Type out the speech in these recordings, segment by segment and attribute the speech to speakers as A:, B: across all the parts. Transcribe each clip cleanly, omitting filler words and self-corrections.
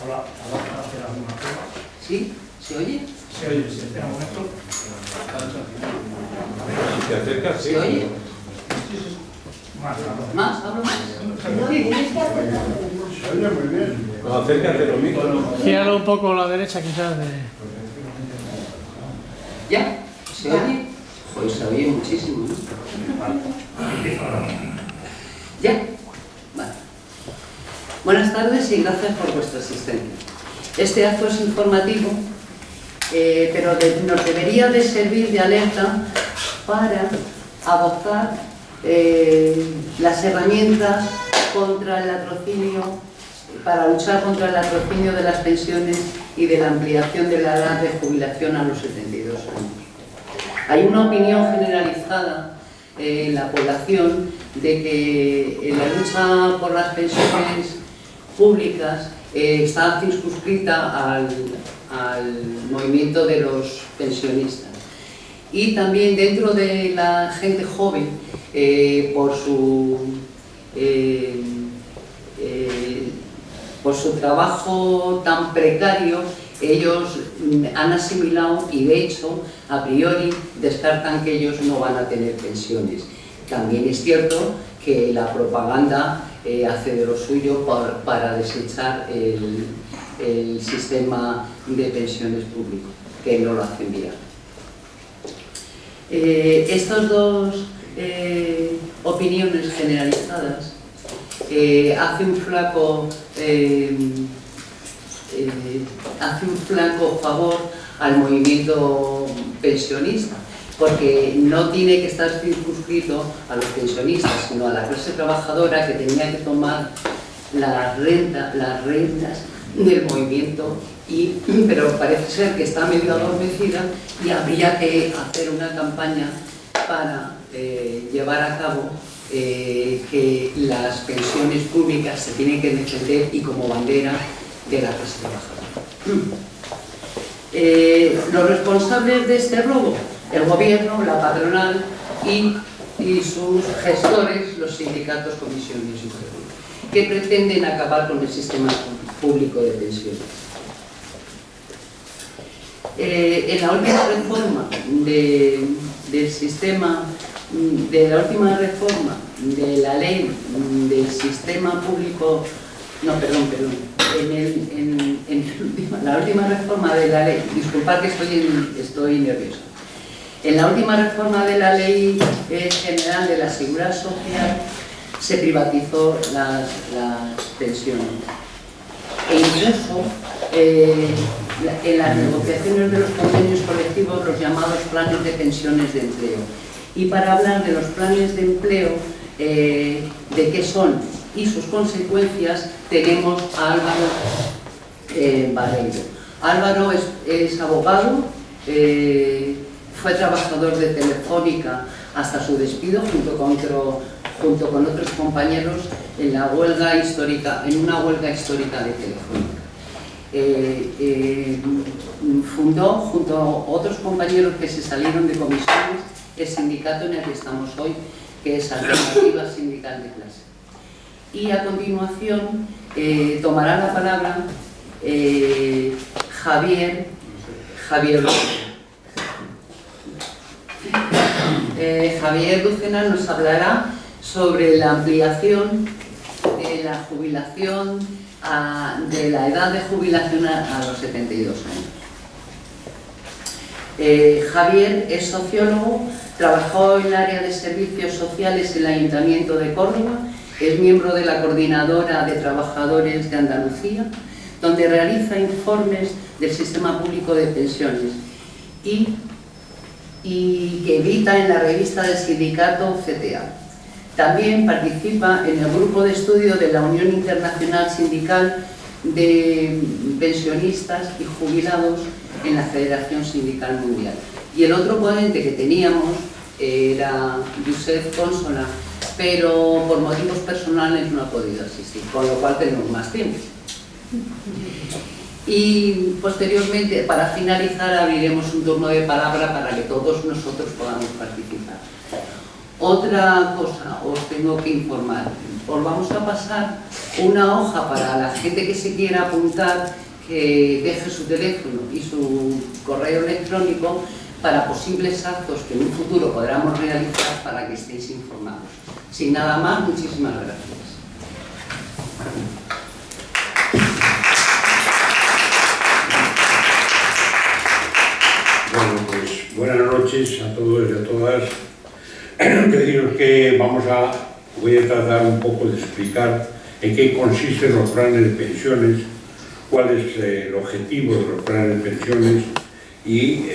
A: Hola, ¿para hacer alguna prueba?
B: ¿Sí? ¿Se oye?
A: Se oye, sí, espera un momento.
C: Si te acercas, sí.
B: ¿Se oye?
A: Más, claro.
B: ¿Más? ¿Hablo más?
D: Se oye muy bien.
C: Cuando acércate lo mismo.
E: Gíralo un poco a la derecha, quizás.
B: ¿Ya? ¿Se oye? Pues se oye muchísimo, ¿no? ¿Ya? Vale. Buenas tardes y gracias por vuestra asistencia. Este acto es informativo, pero nos debería de servir de alerta para adoptar las herramientas contra el latrocinio, para luchar contra el latrocinio de las pensiones y de la ampliación de la edad de jubilación a los 72 años. Hay una opinión generalizada en la población de que la lucha por las pensiones públicas está circunscrita al movimiento de los pensionistas. Y también dentro de la gente joven, por su trabajo tan precario, ellos han asimilado y de hecho a priori descartan que ellos no van a tener pensiones. También es cierto que la propaganda hace de lo suyo para desechar el sistema de pensiones público, que no lo hacen bien. Estas dos opiniones generalizadas hacen un flaco favor al movimiento pensionista, porque no tiene que estar circunscrito a los pensionistas, sino a la clase trabajadora que tenía que tomar las rentas del movimiento, pero parece ser que está medio adormecida y habría que hacer una campaña para llevar a cabo que las pensiones públicas se tienen que defender y como bandera de la clase trabajadora. Los responsables de este robo, el gobierno, la patronal y sus gestores, los sindicatos, comisiones y objetivos, que pretenden acabar con el sistema público de pensiones. En la última reforma del sistema, de la última reforma de la ley del sistema público, no, perdón, la última reforma de la ley, disculpad que estoy nerviosa. En la última reforma de la Ley General de la Seguridad Social se privatizó las pensiones. E incluso en las negociaciones de los convenios colectivos, los llamados planes de pensiones de empleo. Y para hablar de los planes de empleo, de qué son y sus consecuencias, tenemos a Álvaro Barreiro. Álvaro es abogado, fue trabajador de Telefónica hasta su despido junto con otros compañeros en una huelga histórica de Telefónica. Fundó junto a otros compañeros que se salieron de comisiones el sindicato en el que estamos hoy, que es Alternativa Sindical de Clase. Y a continuación tomará la palabra Javier Lucena nos hablará sobre la ampliación de la jubilación, de la edad de jubilación a los 72 años. Javier es sociólogo, trabajó en el área de servicios sociales en el Ayuntamiento de Córdoba, es miembro de la Coordinadora de Trabajadores de Andalucía, donde realiza informes del sistema público de pensiones y que edita en la revista del sindicato CTA. También participa en el grupo de estudio de la Unión Internacional Sindical de Pensionistas y Jubilados en la Federación Sindical Mundial. Y el otro ponente que teníamos era Josep Consola, pero por motivos personales no ha podido asistir, con lo cual tenemos más tiempo. Y posteriormente, para finalizar, abriremos un turno de palabra para que todos nosotros podamos participar. Otra cosa os tengo que informar. os vamos a pasar una hoja para la gente que se quiera apuntar, que deje su teléfono y su correo electrónico para posibles actos que en un futuro podamos realizar para que estéis informados. Sin nada más, muchísimas gracias.
D: Bueno, pues buenas noches a todos y a todas. Deciros que voy a tratar un poco de explicar en qué consisten los planes de pensiones, cuál es el objetivo de los planes de pensiones y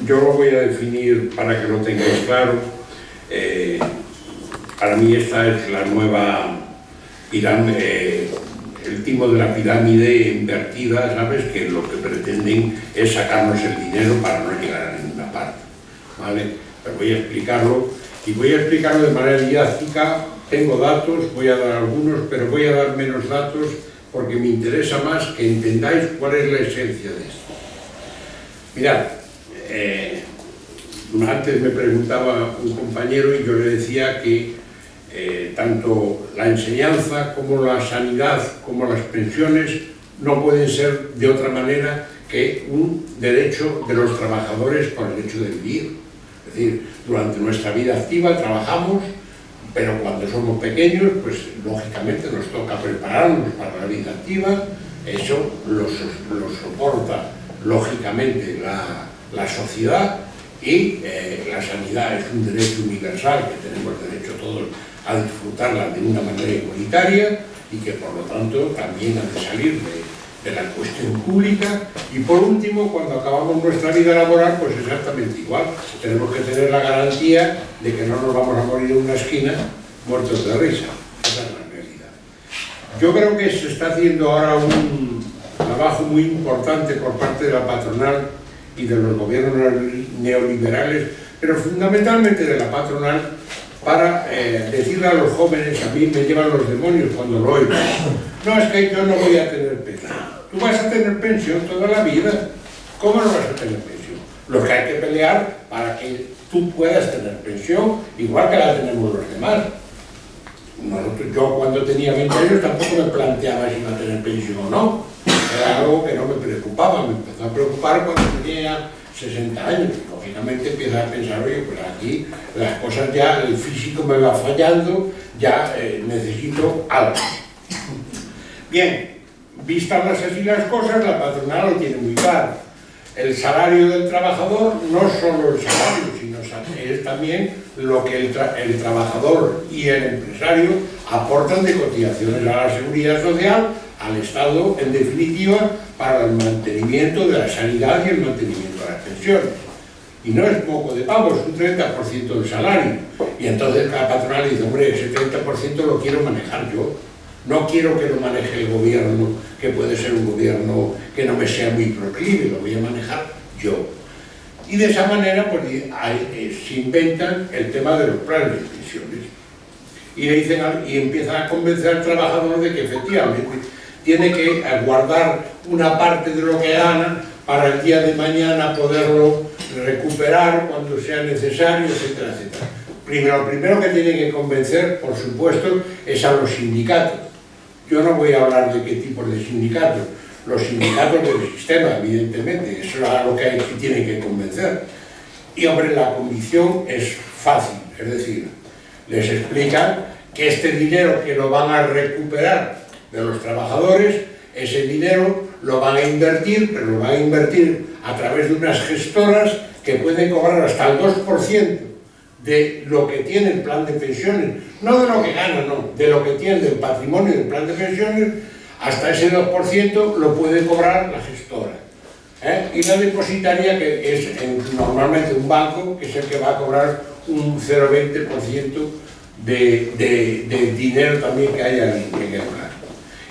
D: yo lo voy a definir para que lo tengáis claro. Para mí esta es la nueva pirámide, el timo de la pirámide invertida, ¿sabes? Que lo que pretenden es sacarnos el dinero para no llegar a ninguna parte, ¿vale? Pero voy a explicarlo y voy a explicarlo de manera didáctica. Tengo datos, voy a dar algunos, pero voy a dar menos datos porque me interesa más que entendáis cuál es la esencia de esto. Mirad, antes me preguntaba un compañero y yo le decía que tanto la enseñanza como la sanidad como las pensiones no pueden ser de otra manera que un derecho de los trabajadores por el hecho de vivir. Es decir, durante nuestra vida activa trabajamos, pero cuando somos pequeños, pues lógicamente nos toca prepararnos para la vida activa. Eso lo soporta lógicamente la sociedad y la sanidad es un derecho universal que tenemos derecho todos a disfrutarla de una manera igualitaria y que por lo tanto también ha de salir de la cuestión pública. Y por último, cuando acabamos nuestra vida laboral, pues exactamente igual. Tenemos que tener la garantía de que no nos vamos a morir en una esquina muertos de risa. Esa es la realidad. Yo creo que se está haciendo ahora un trabajo muy importante por parte de la patronal y de los gobiernos neoliberales, pero fundamentalmente de la patronal, para decirle a los jóvenes, a mí me llevan los demonios cuando lo oigo, no, es que yo no voy a tener pensión. Tú vas a tener pensión toda la vida. ¿Cómo no vas a tener pensión? Lo que hay que pelear para que tú puedas tener pensión, igual que la tenemos los demás. Yo cuando tenía 20 años tampoco me planteaba si iba a tener pensión o no. Era algo que no me preocupaba, me empezó a preocupar cuando tenía 60 años. Lógicamente empiezas a pensar, oye, pues aquí las cosas ya, el físico me va fallando, ya necesito algo. Bien, vistas así las cosas, la patronal lo tiene muy claro. El salario del trabajador no solo el salario, sino es también lo que el trabajador y el empresario aportan de cotizaciones a la seguridad social, al Estado, en definitiva, para el mantenimiento de la sanidad y el mantenimiento de las pensiones. Y no es poco de pavos, un 30% del salario. Y entonces la patronal dice, hombre, ese 30% lo quiero manejar yo. No quiero que lo maneje el gobierno, que puede ser un gobierno que no me sea muy proclive, lo voy a manejar yo. Y de esa manera pues, se inventan el tema de los planes de pensiones. Y le dicen, y empiezan a convencer al trabajador de que efectivamente tiene que guardar una parte de lo que gana para el día de mañana poderlo recuperar cuando sea necesario, etcétera, etcétera. Lo primero que tiene que convencer, por supuesto, es a los sindicatos. Yo no voy a hablar de qué tipos de sindicatos, los sindicatos del sistema, evidentemente, eso es a lo que tienen que convencer. Y, hombre, la convicción es fácil, es decir, les explican que este dinero que lo van a recuperar de los trabajadores, ese dinero lo van a invertir, pero lo van a invertir a través de unas gestoras que pueden cobrar hasta el 2% de lo que tiene el plan de pensiones, no de lo que gana, no, de lo que tiene del patrimonio del plan de pensiones, hasta ese 2% lo puede cobrar la gestora. Y la depositaria, que es normalmente un banco, que es el que va a cobrar un 0,20% de dinero también que haya en el plan.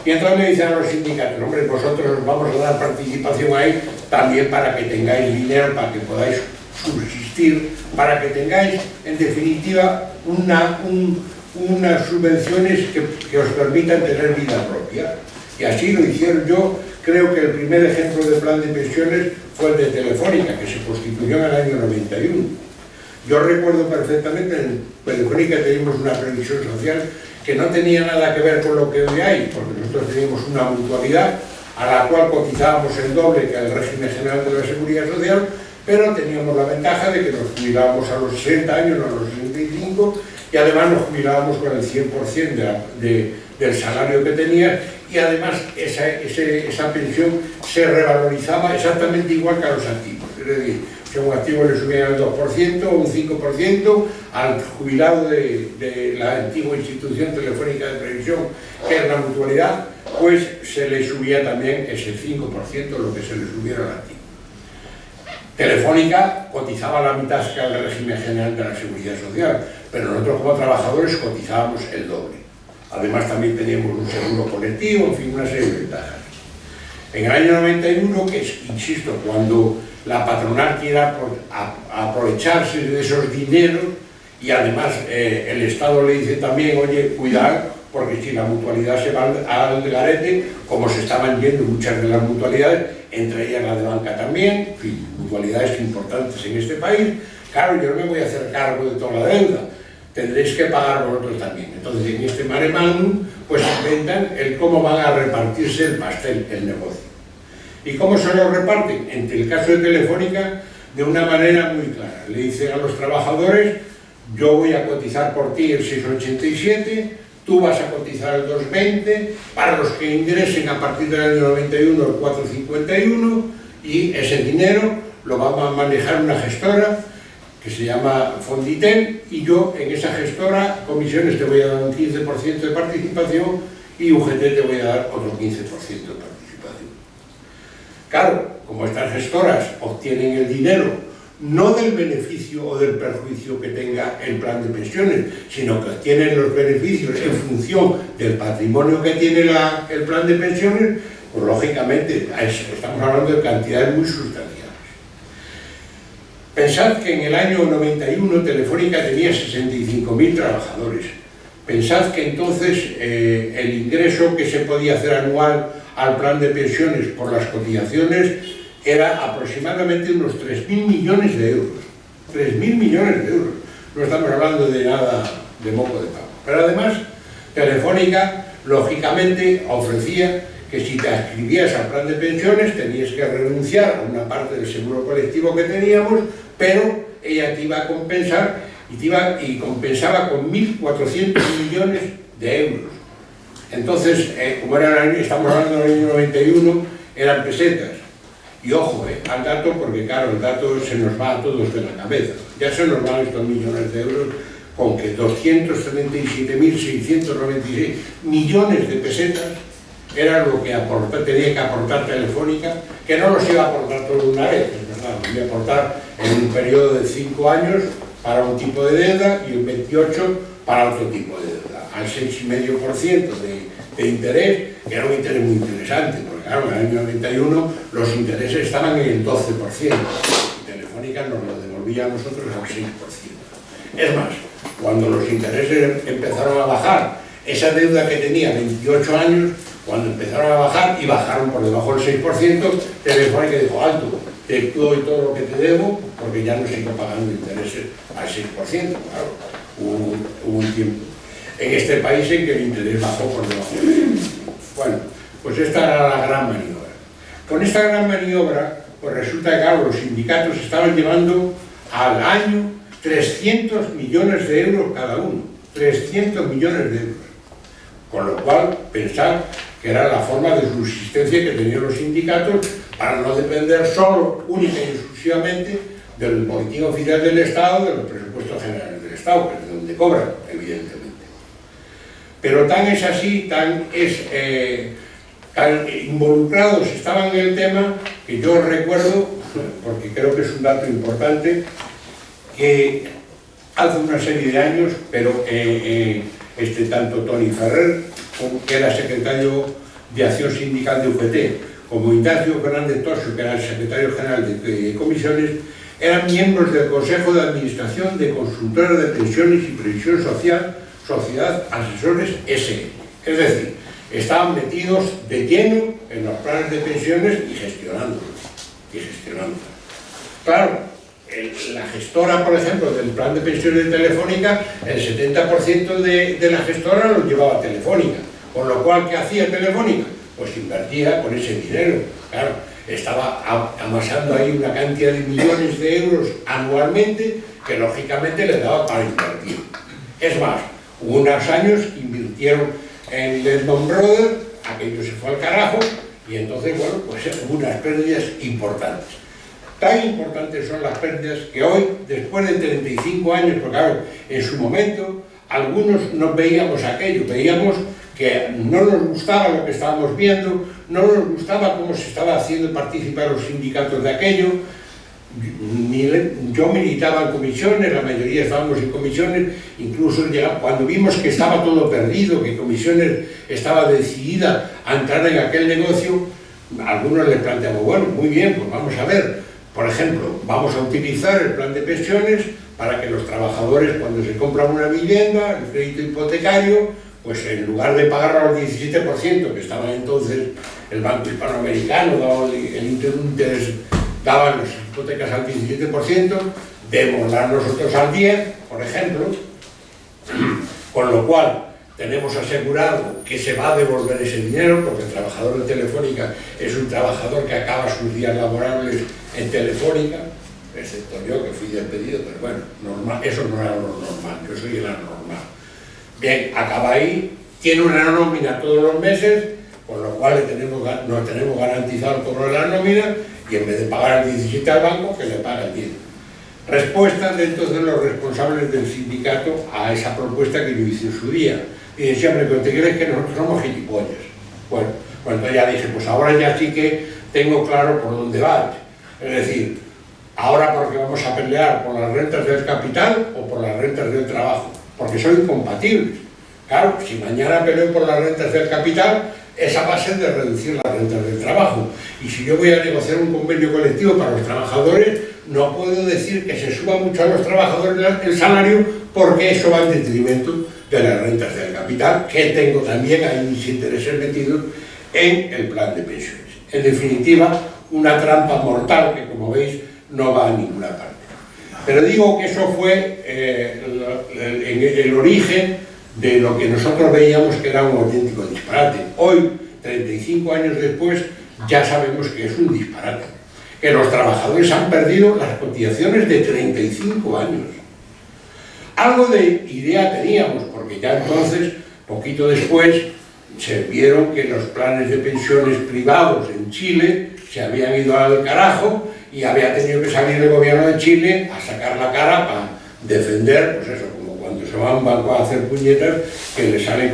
D: Y entonces le dicen a los sindicatos, hombre, vosotros os vamos a dar participación ahí también para que tengáis dinero, para que podáis subsistir, para que tengáis, en definitiva, unas subvenciones que os permitan tener vida propia. Y así lo hicieron. Yo creo que el primer ejemplo de plan de pensiones fue el de Telefónica, que se constituyó en el año 91. Yo recuerdo perfectamente, en Telefónica teníamos una previsión social que no tenía nada que ver con lo que hoy hay, porque nosotros teníamos una mutualidad a la cual cotizábamos el doble que el régimen general de la Seguridad Social, pero teníamos la ventaja de que nos jubilábamos a los 60 años, no a los 65, y además nos jubilábamos con el 100% del salario que tenía, y además esa pensión se revalorizaba exactamente igual que a los activos. Es decir, si a un activo le subían el 2% o un 5%, al jubilado de la antigua institución telefónica de previsión, que es la mutualidad, pues se le subía también ese 5%, lo que se le subiera al activo. Telefónica cotizaba la mitad que el régimen general de la Seguridad Social, pero nosotros como trabajadores cotizábamos el doble. Además también teníamos un seguro colectivo, en fin, una serie de ventajas. En el año 91, que es, insisto, cuando la patronal quiera aprovecharse de esos dineros, y además el Estado le dice también, oye, cuidado, porque si la mutualidad se va al garete, como se estaban yendo muchas de las mutualidades, entre ellas la de banca también, en fin, mutualidades importantes en este país, claro, yo no me voy a hacer cargo de toda la deuda, tendréis que pagar vosotros también. Entonces, en este mare magnum, pues inventan el cómo van a repartirse el pastel, el negocio. ¿Y cómo se lo reparten? En el caso de Telefónica, de una manera muy clara. Le dicen a los trabajadores, yo voy a cotizar por ti el 6,87, tú vas a cotizar el 2,20, para los que ingresen a partir del año 91 el 4,51, y ese dinero lo vamos a manejar una gestora que se llama Fonditel, y yo en esa gestora, comisiones, te voy a dar un 15% de participación y UGT te voy a dar otro 15% de participación. Claro, como estas gestoras obtienen el dinero no del beneficio o del perjuicio que tenga el plan de pensiones, sino que obtienen los beneficios en función del patrimonio que tiene el plan de pensiones, pues lógicamente estamos hablando de cantidades muy sustanciales. Pensad que en el año 91 Telefónica tenía 65.000 trabajadores. Pensad que entonces el ingreso que se podía hacer anual al plan de pensiones por las cotizaciones era aproximadamente unos 3.000 millones de euros. 3.000 millones de euros. No estamos hablando de nada de moco de pavo. Pero además, Telefónica, lógicamente, ofrecía que si te adscribías al plan de pensiones tenías que renunciar a una parte del seguro colectivo que teníamos, pero ella te iba a compensar y compensaba con 1.400 millones de euros. Entonces, como era el año, estamos hablando del año 91, eran pesetas. Y ojo, al dato, porque claro, el dato se nos va a todos de la cabeza. Ya se nos van estos millones de euros con que 237.696 millones de pesetas era lo que tenía que aportar Telefónica, que no los iba a aportar todo de una vez, es verdad, los iba a aportar en un periodo de 5 años para un tipo de deuda y un 28 para otro tipo de deuda, al 6,5% de interés, que era un interés muy interesante, porque claro, en el año 91 los intereses estaban en el 12%, y Telefónica nos lo devolvía a nosotros al 6%. Es más, cuando los intereses empezaron a bajar, esa deuda que tenía 28 años, cuando empezaron a bajar y bajaron por debajo del 6%, Telefónica dijo, alto, te doy todo lo que te debo, porque ya no sigo pagando intereses al 6%, claro, hubo un tiempo en este país en que el interés bajó por debajo del 6%. Bueno, pues esta era la gran maniobra. Con esta gran maniobra, pues resulta que claro, los sindicatos estaban llevando al año 300 millones de euros cada uno, 300 millones de euros. Con lo cual, pensar que era la forma de subsistencia que tenían los sindicatos para no depender solo, única y exclusivamente del boletín oficial del Estado, de los presupuestos generales del Estado, que es de donde cobran, evidentemente. Pero tan es así, tan involucrados estaban en el tema, que yo recuerdo, porque creo que es un dato importante, que hace una serie de años, pero tanto Toni Ferrer, que era secretario de Acción Sindical de UGT, como Ignacio Fernández Tosio, que era el secretario general de comisiones, eran miembros del Consejo de Administración de Consultoras de Pensiones y Previsión Social, Sociedad Asesores S.E. Es decir, estaban metidos de lleno en los planes de pensiones y gestionándolos. Claro, la gestora, por ejemplo, del plan de pensiones de Telefónica, el 70% de la gestora lo llevaba Telefónica. Con lo cual, ¿qué hacía Telefónica? Pues invertía con ese dinero. Claro, estaba amasando ahí una cantidad de millones de euros anualmente que lógicamente le daba para invertir. Es más, hubo unos años que invirtieron en Lehman Brothers, aquello se fue al carajo, y entonces, bueno, pues hubo unas pérdidas importantes. Tan importantes son las pérdidas que hoy, después de 35 años, porque claro, en su momento, algunos no veíamos aquello, veíamos que no nos gustaba lo que estábamos viendo, no nos gustaba cómo se estaba haciendo participar los sindicatos de aquello. Yo militaba en comisiones, la mayoría estábamos en comisiones, incluso cuando vimos que estaba todo perdido, que comisiones estaba decidida a entrar en aquel negocio, algunos les planteamos, bueno, muy bien, pues vamos a ver, por ejemplo, vamos a utilizar el plan de pensiones para que los trabajadores, cuando se compran una vivienda, el crédito hipotecario, pues en lugar de pagar al 17%, que estaba entonces el Banco Hispanoamericano, daba el interés, daban las hipotecas al 17%, debemos dar nosotros al 10%, por ejemplo, con lo cual tenemos asegurado que se va a devolver ese dinero, porque el trabajador de Telefónica es un trabajador que acaba sus días laborables en Telefónica, excepto yo que fui despedido, pero bueno, normal, eso no era lo normal, yo soy el anormal. Bien, acaba ahí, tiene una nómina todos los meses, con lo cual nos tenemos garantizado el cobro de la nómina, y en vez de pagar el 17 al banco, que le paga el 10. Respuesta de entonces los responsables del sindicato a esa propuesta que yo hice en su día. Y decía, hombre, ¿te crees que nosotros somos gilipollas? Bueno, cuando ya dije, pues ahora ya sí que tengo claro por dónde va. Es decir, ahora porque vamos a pelear por las rentas del capital o por las rentas del trabajo, porque son incompatibles. Claro, si mañana peleo por las rentas del capital, esa va a ser de reducir las rentas del trabajo. Y si yo voy a negociar un convenio colectivo para los trabajadores, no puedo decir que se suba mucho a los trabajadores el salario, porque eso va en detrimento de las rentas del capital, que tengo también ahí mis intereses metidos en el plan de pensiones. En definitiva, una trampa mortal que, como veis, no va a ninguna parte. Pero digo que eso fue el origen de lo que nosotros veíamos que era un auténtico disparate. Hoy, 35 años después, ya sabemos que es un disparate. Que los trabajadores han perdido las cotizaciones de 35 años. Algo de idea teníamos, porque ya entonces, poquito después, se vieron que los planes de pensiones privados en Chile se habían ido al carajo y había tenido que salir el gobierno de Chile a sacar la cara para defender, pues eso, como cuando se va a un banco a hacer puñetas, que le sale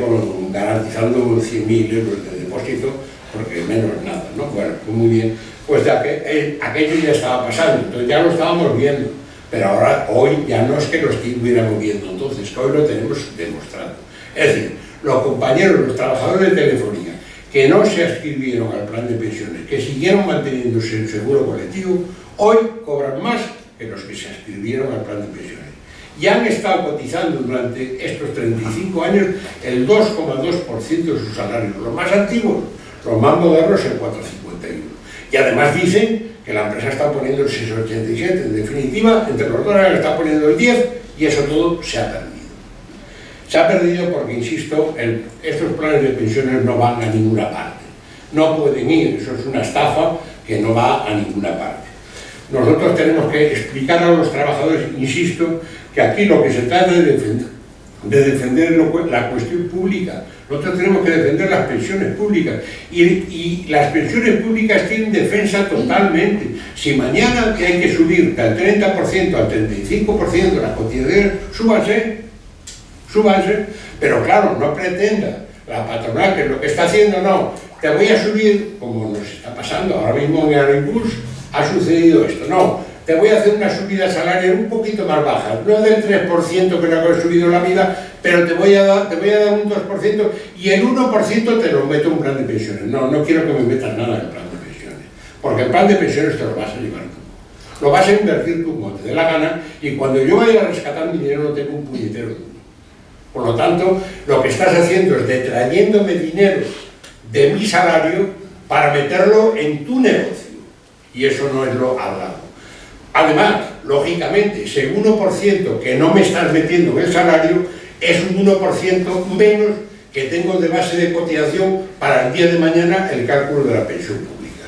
D: garantizando 100.000 euros de depósito, porque menos nada, ¿no? Bueno, pues muy bien. Pues aquello ya estaba pasando, entonces ya lo estábamos viendo, pero ahora, hoy ya no es que lo estuviéramos viendo, entonces hoy lo tenemos demostrado. Es decir, los compañeros, los trabajadores de Telefónica, que no se adscribieron al plan de pensiones, que siguieron manteniéndose en seguro colectivo, hoy cobran más que los que se adscribieron al plan de pensiones. Y han estado cotizando durante estos 35 años el 2,2% de sus salarios, los más antiguos, los más modernos el 4,51%. Y además dicen que la empresa está poniendo el 6,87%. En definitiva, entre los dos está poniendo el 10% y eso todo se ha perdido. Se ha perdido porque, insisto, estos planes de pensiones no van a ninguna parte. No pueden ir, eso es una estafa que no va a ninguna parte. Nosotros tenemos que explicar a los trabajadores, insisto, que aquí lo que se trata es de defender la cuestión pública. Nosotros tenemos que defender las pensiones públicas y las pensiones públicas tienen defensa totalmente. Si mañana hay que subir del 30% al 35% las cotizaciones, súbanse, pero claro, no pretenda la patronal, que es lo que está haciendo, no, te voy a subir, como nos está pasando ahora mismo en Airbus, ha sucedido esto, no, te voy a hacer una subida salarial un poquito más baja, no del 3% que no he subido en la vida, pero te voy a dar un 2% y el 1% te lo meto en un plan de pensiones. No, no quiero que me metas nada en el plan de pensiones, porque el plan de pensiones te lo vas a llevar tú. Lo vas a invertir tú como te dé la gana y cuando yo vaya a rescatar mi dinero no tengo un puñetero duro. Por lo tanto, lo que estás haciendo es detrayéndome dinero de mi salario para meterlo en tu negocio. Y eso no es lo hablado. Además, lógicamente, ese 1% que no me estás metiendo en el salario es un 1% menos que tengo de base de cotización para el día de mañana el cálculo de la pensión pública.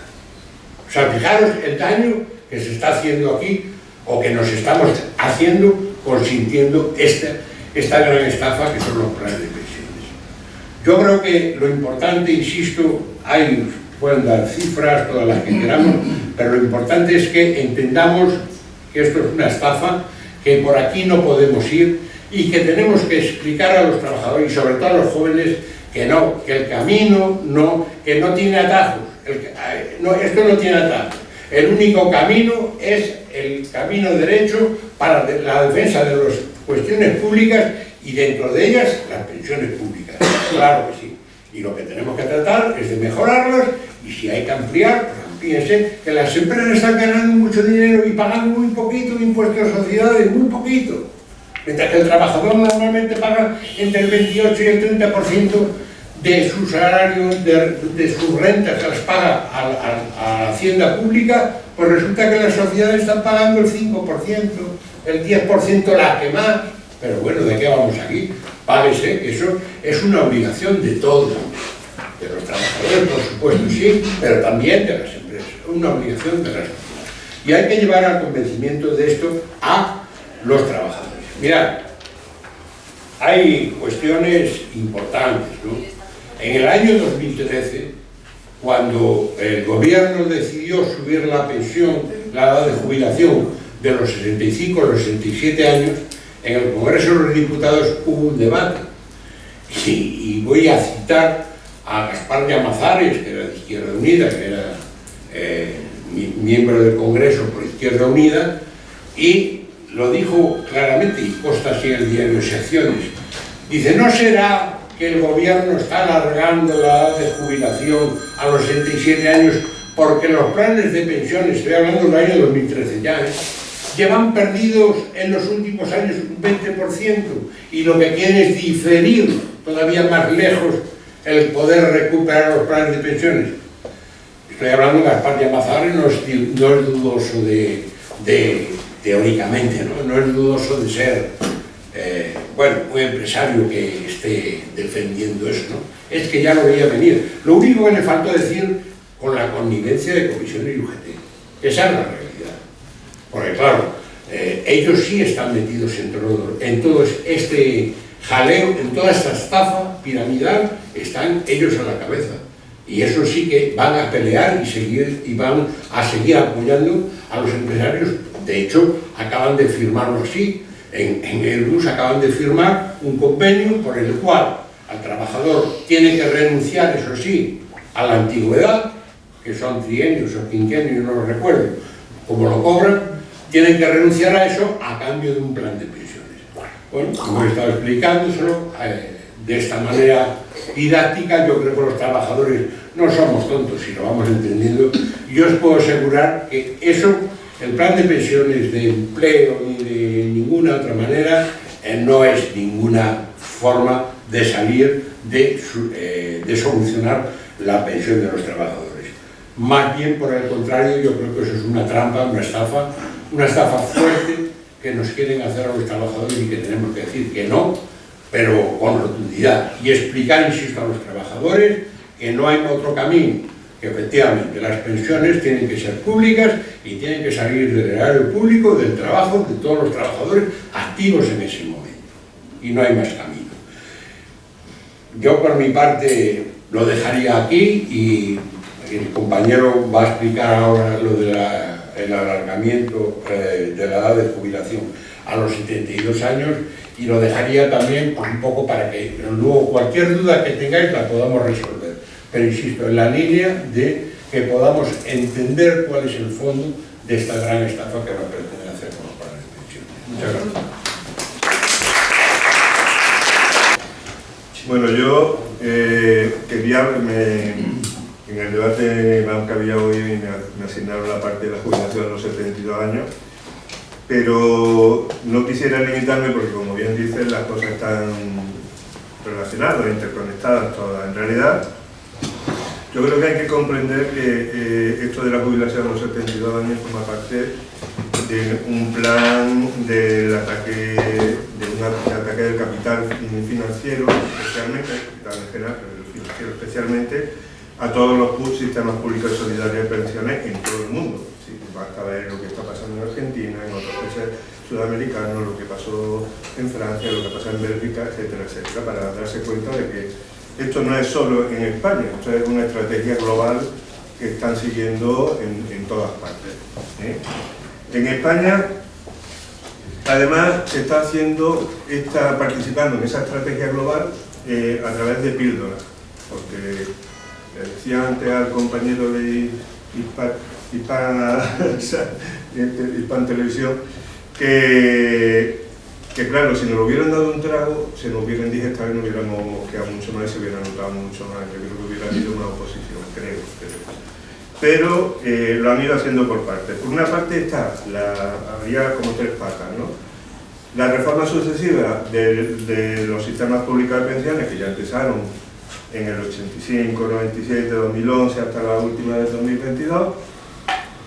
D: O sea, fijaros el daño que se está haciendo aquí, o que nos estamos haciendo consintiendo esta gran estafa que son los planes de pensiones. Yo creo que lo importante, insisto, pueden dar cifras, todas las que queramos, pero lo importante es que entendamos que esto es una estafa, que por aquí no podemos ir y que tenemos que explicar a los trabajadores y sobre todo a los jóvenes que no, que el camino que no tiene atajos. Esto no tiene atajos. El único camino es el camino derecho para la defensa de las cuestiones públicas y dentro de ellas las pensiones públicas. Claro que sí. Y lo que tenemos que tratar es de mejorarlas y si hay que ampliar, pues amplíense, que las empresas están ganando mucho dinero y pagando muy poquito de impuestos a sociedades, muy poquito. Mientras que el trabajador normalmente paga entre el 28 y el 30% de su salario, de sus rentas, las paga a la hacienda pública, pues resulta que las sociedades están pagando el 5%, el 10% la que más. Pero bueno, ¿de qué vamos aquí? Páguese, que eso es una obligación de todos, de los trabajadores, por supuesto, sí, pero también de las empresas, una obligación de las sociedades. Y hay que llevar al convencimiento de esto a los trabajadores. Mirad, hay cuestiones importantes, ¿no? En el año 2013, cuando el gobierno decidió subir la pensión, la edad de jubilación de los 65 a los 67 años, en el Congreso de los Diputados hubo un debate. Y voy a citar a Gaspar Llamazares, que era de Izquierda Unida, que era miembro del Congreso por Izquierda Unida, y lo dijo claramente, y consta así en el diario Secciones. Dice, ¿no será que el gobierno está alargando la edad de jubilación a los 67 años porque los planes de pensiones, estoy hablando del año 2013 ya, llevan perdidos en los últimos años un 20% y lo que quieren es diferir todavía más lejos el poder recuperar los planes de pensiones? Estoy hablando de Gaspar Llamazares, no es dudoso teóricamente, no es dudoso de ser un empresario que esté defendiendo eso, ¿no? Es que ya lo veía venir. Lo único que le falta decir con la connivencia de comisiones y UGT. Esa es la realidad. Porque claro, ellos sí están metidos en todo este jaleo, en toda esta estafa piramidal, están ellos a la cabeza. Y eso sí que van a pelear y van a seguir apoyando a los empresarios. De hecho, acaban de firmarlo así. En Airbus acaban de firmar un convenio por el cual al trabajador tiene que renunciar, eso sí, a la antigüedad, que son trienios o quinquenios, no lo recuerdo, como lo cobran, tienen que renunciar a eso a cambio de un plan de pensiones. Bueno, como he estado explicándoselo, de esta manera didáctica, yo creo que los trabajadores no somos tontos y lo vamos entendiendo. Yo os puedo asegurar que eso, el plan de pensiones de empleo ni de ninguna otra manera, no es ninguna forma de salir de solucionar la pensión de los trabajadores. Más bien, por el contrario, yo creo que eso es una trampa, una estafa fuerte que nos quieren hacer a los trabajadores y que tenemos que decir que no, pero con rotundidad. Y explicar, insisto, a los trabajadores que no hay otro camino, que efectivamente las pensiones tienen que ser públicas y tienen que salir del erario público, del trabajo de todos los trabajadores activos en ese momento. Y no hay más camino. Yo por mi parte lo dejaría aquí y el compañero va a explicar ahora lo del alargamiento de la edad de jubilación a los 72 años y lo dejaría también pues, un poco para que luego cualquier duda que tengáis la podamos resolver. Pero insisto, en la línea de que podamos entender cuál es el fondo de esta gran estafa que va a pretender hacer con los planes de pensiones. Muchas gracias.
F: Bueno, yo quería, en el debate que había hoy me asignaron la parte de la jubilación a los 72 años, pero no quisiera limitarme porque, como bien dicen, las cosas están relacionadas, interconectadas todas. En realidad, yo creo que hay que comprender que esto de la jubilación a los 72 años forma parte de un plan del ataque, un ataque del capital financiero, especialmente, el capital en general, pero el financiero especialmente, a todos los sistemas públicos y solidarios de pensiones en todo el mundo. Sí, basta ver lo que está pasando en Argentina, en otros países sudamericanos, lo que pasó en Francia, lo que pasó en Bélgica, etcétera, etcétera, para darse cuenta de que esto no es solo en España, esto es una estrategia global que están siguiendo en todas partes. En España, además, se está participando en esa estrategia global a través de píldoras, porque le decía antes al compañero de Hispan Televisión que claro, si nos lo hubieran dado un trago, se nos hubieran digestado y nos hubiéramos quedado mucho más y se hubiera notado mucho más. Yo creo que hubiera habido una oposición, creo. Pero lo han ido haciendo por partes. Por una parte había como tres patas, ¿no? La reforma sucesiva de los sistemas públicos de pensiones, que ya empezaron en el 85, 97, 2011 hasta la última del 2022,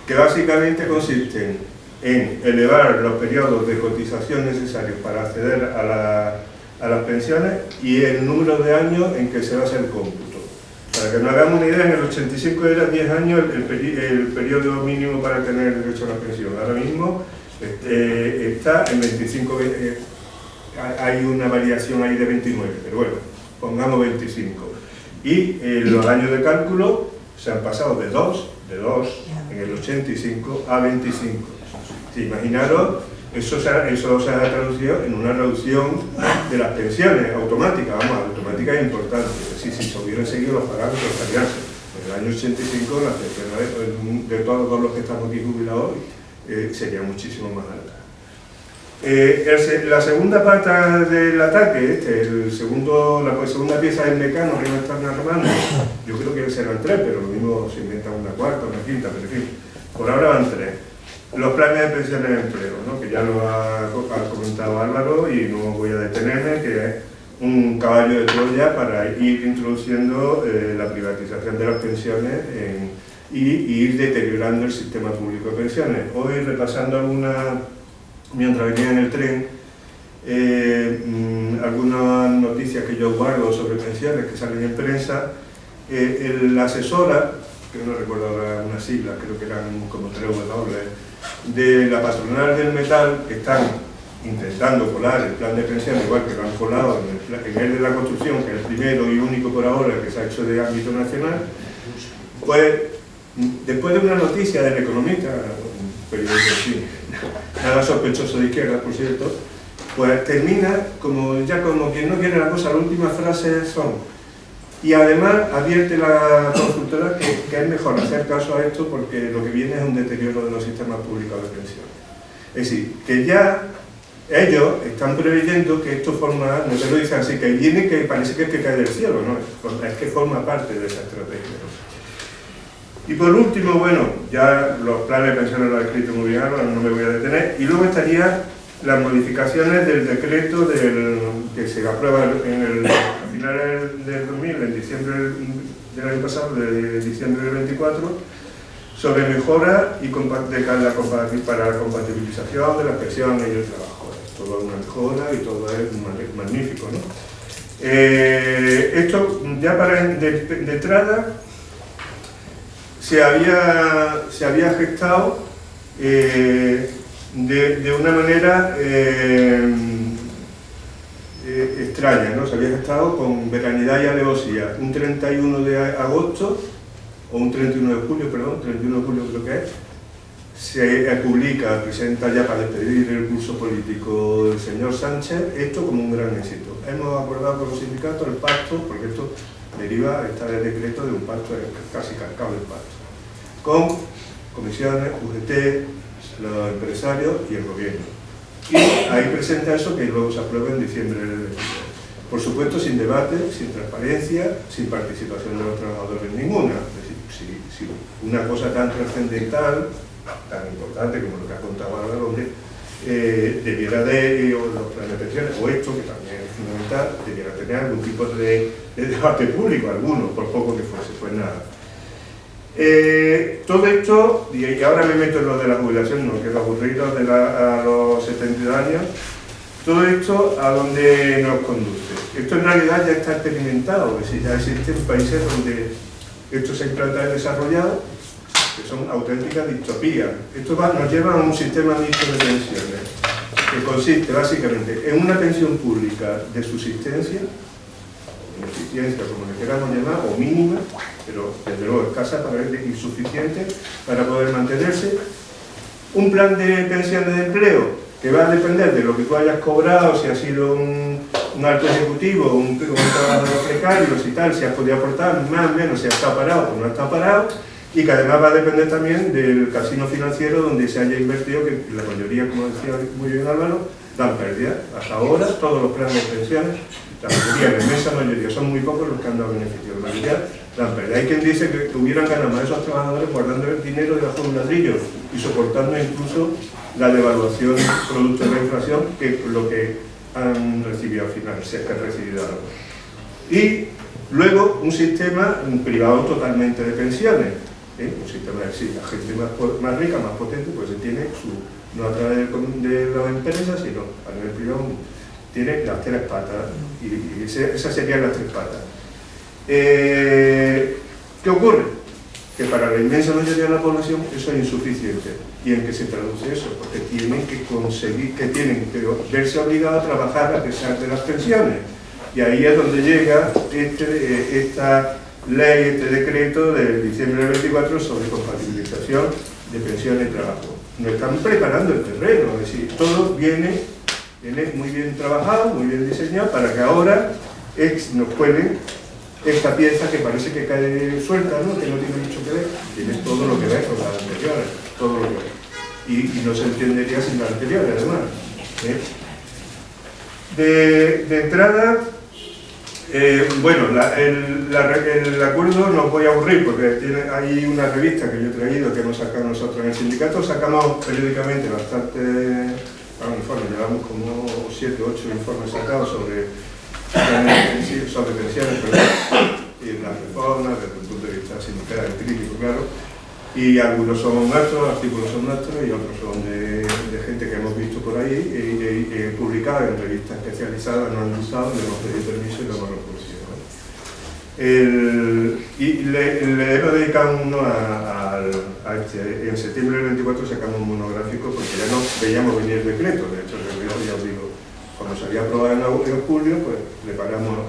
F: que básicamente consisten en elevar los periodos de cotización necesarios para acceder a las pensiones y el número de años en que se va a hacer el cómputo. Para que nos hagamos una idea, en el 85 era 10 años el periodo mínimo para tener derecho a la pensión. Ahora mismo está en 25, hay una variación ahí de 29, pero bueno, pongamos 25. Y los años de cálculo se han pasado de 2 en el 85 a 25. Sí, imaginaros, eso se ha traducido en una reducción de las pensiones automáticas, automática es importante. Si se hubieran seguido los parámetros estarían en el año 85 las pensiones de todos los que estamos aquí jubilados serían muchísimo más altas. La segunda pata del ataque, la segunda pieza del mecano que no están armando, yo creo que serán 3, pero lo mismo se inventa una cuarta, una quinta, pero en fin, por ahora van 3. Los planes de pensiones de empleo, ¿no? Que ya lo ha comentado Álvaro y no voy a detenerme, que es un caballo de Troya para ir introduciendo la privatización de las pensiones y ir deteriorando el sistema público de pensiones. Hoy, repasando mientras venía en el tren, algunas noticias que yo guardo sobre pensiones que salen en prensa, la asesora, que no recuerdo ahora unas siglas, creo que eran como 3 W, de la patronal del metal, que están intentando colar el plan de pensiones, igual que lo han colado en el de la construcción, que es el primero y único por ahora que se ha hecho de ámbito nacional, pues después de una noticia del Economista, un periódico así, nada sospechoso de izquierda, por cierto, pues termina como quien no quiere la cosa, las últimas frases son: y además advierte la consultora que es mejor hacer caso a esto porque lo que viene es un deterioro de los sistemas públicos de pensiones. Es decir, que ya ellos están preveyendo que esto forma, no se lo dicen así, que viene que parece que es que cae del cielo, ¿no? Es que forma parte de esa estrategia, ¿no? Y por último, bueno, ya los planes de pensiones los he escrito muy bien, no me voy a detener, y luego estarían las modificaciones del decreto que se aprueba a finales del 2000, en diciembre del año pasado, de diciembre del 24, sobre mejora para la compatibilización de las pensiones y el trabajo. Es todo una mejora y todo es magnífico, ¿no? Esto ya de entrada se había gestado de una manera extraña, ¿no? Se había gestado con veranidad y alevosía. Un 31 de agosto, o un 31 de julio, perdón, 31 de julio creo que es, se publica, presenta ya para despedir el curso político del señor Sánchez, esto como un gran éxito. Hemos acordado con los sindicatos el pacto, porque esto deriva, está el decreto de un pacto casi calcado del pacto, con comisiones, UGT, los empresarios y el gobierno. Y ahí presenta eso que luego se aprueba en diciembre del 23. Por supuesto, sin debate, sin transparencia, sin participación de los trabajadores ninguna. Es decir, si una cosa tan trascendental, tan importante como lo que ha contado ahora, donde debiera los planes de pensiones, o esto, que también es fundamental, debiera tener algún tipo de debate público, alguno, por poco que fuese, pues nada. Todo esto, y ahora me meto en lo de la jubilación, no quiero aburriros a los 72 años, todo esto a dónde nos conduce. Esto en realidad ya está experimentado, es decir, ya existen países donde esto se implanta y desarrollado, que son auténticas distopías. Esto nos lleva a un sistema mixto de pensiones, que consiste básicamente en una pensión pública de subsistencia, como le queramos llamar, o mínima, pero desde luego escasa, insuficiente para poder mantenerse, un plan de pensiones de empleo que va a depender de lo que tú hayas cobrado, si has sido un alto ejecutivo, un trabajador precario, si tal, si has podido aportar más o menos, si has estado parado o no has estado parado, y que además va a depender también del casino financiero donde se haya invertido, que la mayoría, como decía muy bien Álvaro, dan pérdida. Hasta ahora todos los planes de pensiones, la mayoría, la inmensa mayoría, son muy pocos los que han dado beneficios, la mayoría dan pérdida. Hay quien dice que hubieran ganado más esos trabajadores guardando el dinero debajo de un ladrillo y soportando incluso la devaluación producto de la inflación, que lo que han recibido al final, si es que han recibido algo. Y luego un sistema privado totalmente de pensiones, un sistema de sí, la gente más rica, más potente, pues tiene no a través de las empresas, sino a nivel privado, tiene las tres patas, y esas serían las tres patas. ¿Qué ocurre? Que para la inmensa mayoría de la población eso es insuficiente. ¿Y en qué se traduce eso? Porque tienen que conseguir, que tienen que verse obligados a trabajar a pesar de las pensiones. Y ahí es donde llega esta ley, este decreto de diciembre del 24 sobre compatibilización de pensiones y trabajo. Nos están preparando el terreno, es decir, todo viene muy bien trabajado, muy bien diseñado, para que ahora nos cuelen esta pieza que parece que cae suelta, ¿no? Que no tiene mucho que ver, tiene todo lo que ver con las anteriores, todo lo que ver. Y no se entendería sin las anteriores, además. De entrada, bueno, el acuerdo no os voy a aburrir porque hay una revista que yo he traído, que hemos sacado nosotros en el sindicato. Sacamos periódicamente bastante informes, llevamos como 7 o 8 informes sacados sobre pensiones, y las reformas desde el punto de vista sindical y crítico, claro, y algunos son nuestros, artículos son nuestros y otros son de gente que hemos visto por ahí y publicado en revistas especializadas, no han gustado, le hemos pedido permiso y lo hemos reproducido, ¿no? Y le hemos dedicado uno a en septiembre del 24 sacamos un monográfico porque ya no veíamos venir el decreto, de hecho el decreto, ya os digo, cuando se había aprobado en julio, pues le pagamos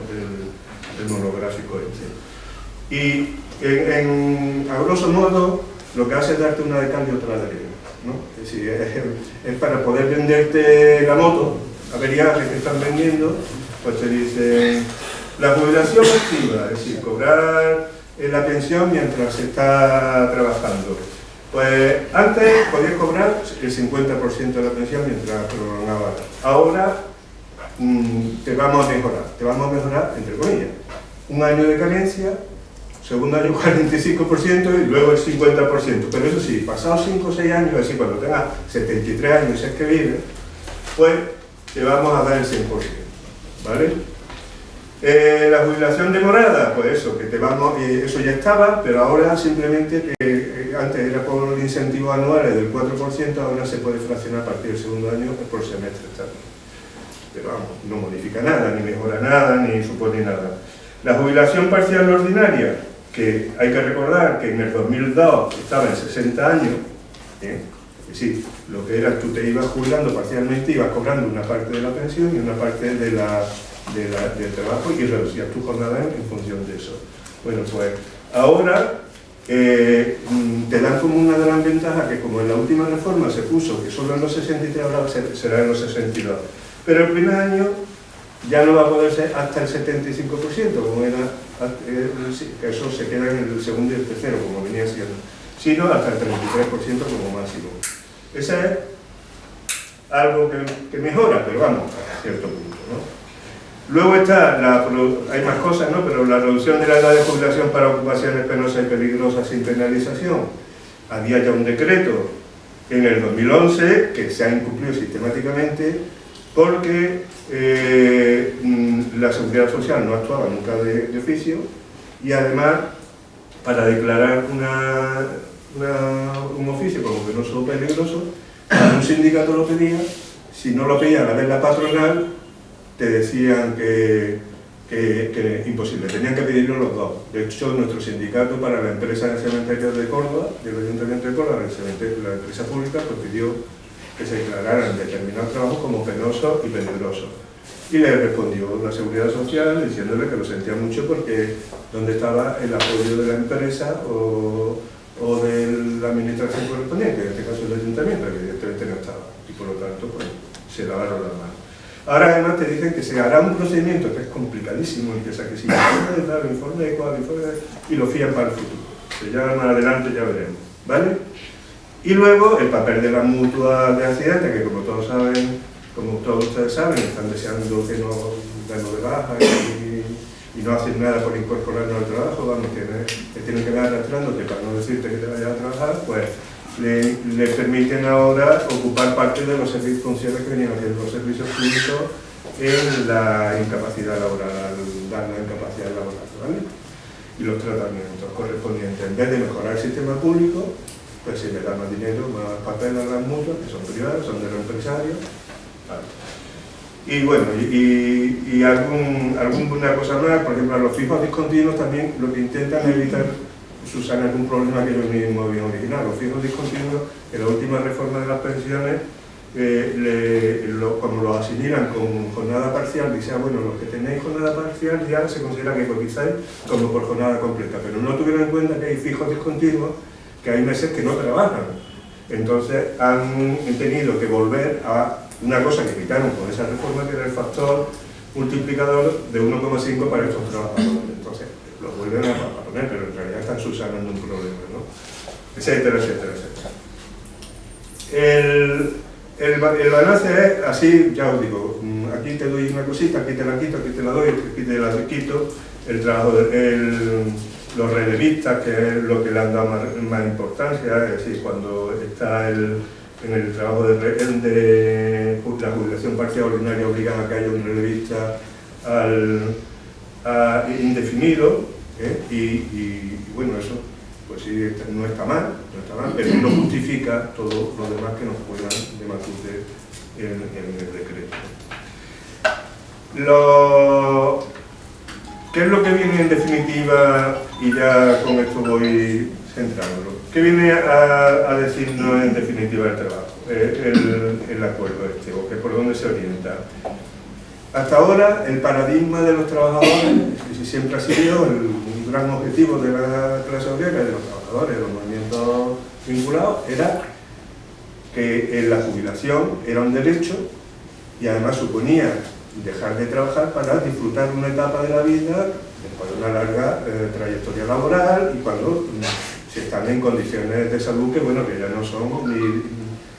F: el monográfico este. Y a grosso modo, lo que hace es darte una de cambio otra de arena, ¿no? Es decir, es para poder venderte la moto averiada que están vendiendo, pues te dicen la jubilación activa, es decir, cobrar la pensión mientras se está trabajando. Pues antes podías cobrar el 50% de la pensión mientras prolongabas. Ahora te vamos a mejorar, entre comillas, un año de carencia, segundo año 45% y luego el 50%. Pero eso sí, pasados 5 o 6 años, es decir, cuando tengas 73 años, si es que vives, pues te vamos a dar el 100%, ¿vale? La jubilación demorada, pues eso, que eso ya estaba, pero ahora simplemente que antes era por incentivos anuales del 4%, ahora se puede fraccionar a partir del segundo año por semestre también. Pero vamos, no modifica nada, ni mejora nada, ni supone nada. La jubilación parcial ordinaria, que hay que recordar que en el 2002 estaba en 60 años, es decir, lo que era, tú te ibas jubilando parcialmente, ibas cobrando una parte de la pensión y una parte del trabajo y reducías tu jornada en función de eso. Bueno, pues ahora te dan como una gran ventaja que como en la última reforma se puso que solo en los 63, ahora será en los 62. Pero el primer año ya no va a poder ser hasta el 75%, como era, que eso se queda en el segundo y el tercero, como venía siendo, sino hasta el 33% como máximo. Ese es algo que mejora, pero vamos, a cierto punto, ¿no? Luego está, hay más cosas, ¿no? Pero la reducción de la edad de jubilación para ocupaciones penosas y peligrosas sin penalización. Había ya un decreto en el 2011 que se ha incumplido sistemáticamente porque la Seguridad Social no actuaba nunca de oficio y además para declarar un oficio como penoso o peligroso, cuando un sindicato lo pedía, si no lo pedía a la vez la patronal, te decían que imposible, tenían que pedirlo los dos. De hecho, nuestro sindicato para la empresa de cementerios de Córdoba, del Ayuntamiento de Córdoba, la empresa pública, pues pidió que se declararan determinados trabajos como penosos y peligrosos. Y le respondió la Seguridad Social diciéndole que lo sentía mucho porque donde estaba el apoyo de la empresa o de la administración correspondiente, en este caso el Ayuntamiento, que evidentemente no estaba. Y por lo tanto, pues, se lavaron las manos. Ahora además te dicen que se hará un procedimiento que es complicadísimo y que se informe de tal, informe de cual, y lo fían para el futuro. Que ya más adelante ya veremos, ¿vale? Y luego el papel de las mutuas de accidentes, que como todos saben, como todos ustedes saben, están deseando que no den de baja y no hacen nada por incorporarnos al trabajo, vamos, que tienen que ver arrastrando, que para no decirte que te vayas a trabajar, pues le permiten ahora ocupar parte de los servicios funcionales que venían haciendo los servicios públicos en la incapacidad laboral, dar la incapacidad laboral, ¿vale? Y los tratamientos correspondientes. En vez de mejorar el sistema público, pues se le da más dinero, más papel a las mutuas, que son privadas, son de los empresarios, ¿vale? Y bueno, y alguna cosa más, por ejemplo, a los fijos discontinuos también lo que intentan es evitar subsanar algún problema que ellos mismos habían originado. Los fijos discontinuos, en la última reforma de las pensiones, como los asimilan con jornada parcial, dice, bueno, los que tenéis jornada parcial ya se considera que cotizáis como por jornada completa, pero no tuvieron en cuenta que hay fijos discontinuos, que hay meses que no trabajan. Entonces han tenido que volver a una cosa que quitaron con esa reforma, que era el factor multiplicador de 1,5 para estos trabajadores. Entonces los vuelven a poner, pero en realidad están subsanando un problema, ¿no? Etcétera, etcétera, etcétera. El balance es así, ya os digo, aquí te doy una cosita, aquí te la quito, aquí te la doy, aquí te la quito, el trabajo los relevistas, que es lo que le han dado más importancia, es decir, cuando está en el trabajo de la jubilación parcial ordinaria obligan a que haya un relevista indefinido, y bueno, eso pues sí, no está mal, pero no justifica todo lo demás que nos puedan debatir en el decreto. ¿Qué es lo que viene en definitiva? Y ya con esto voy centrándolo. ¿Qué viene a decirnos en definitiva el trabajo, el acuerdo este, o que por dónde se orienta? Hasta ahora el paradigma de los trabajadores, que siempre ha sido el gran objetivo de la clase obrera y de los trabajadores, de los movimientos vinculados, era que la jubilación era un derecho y además suponía dejar de trabajar para disfrutar una etapa de la vida después de una larga trayectoria laboral y cuando se están en condiciones de salud que, bueno, que ya no son ni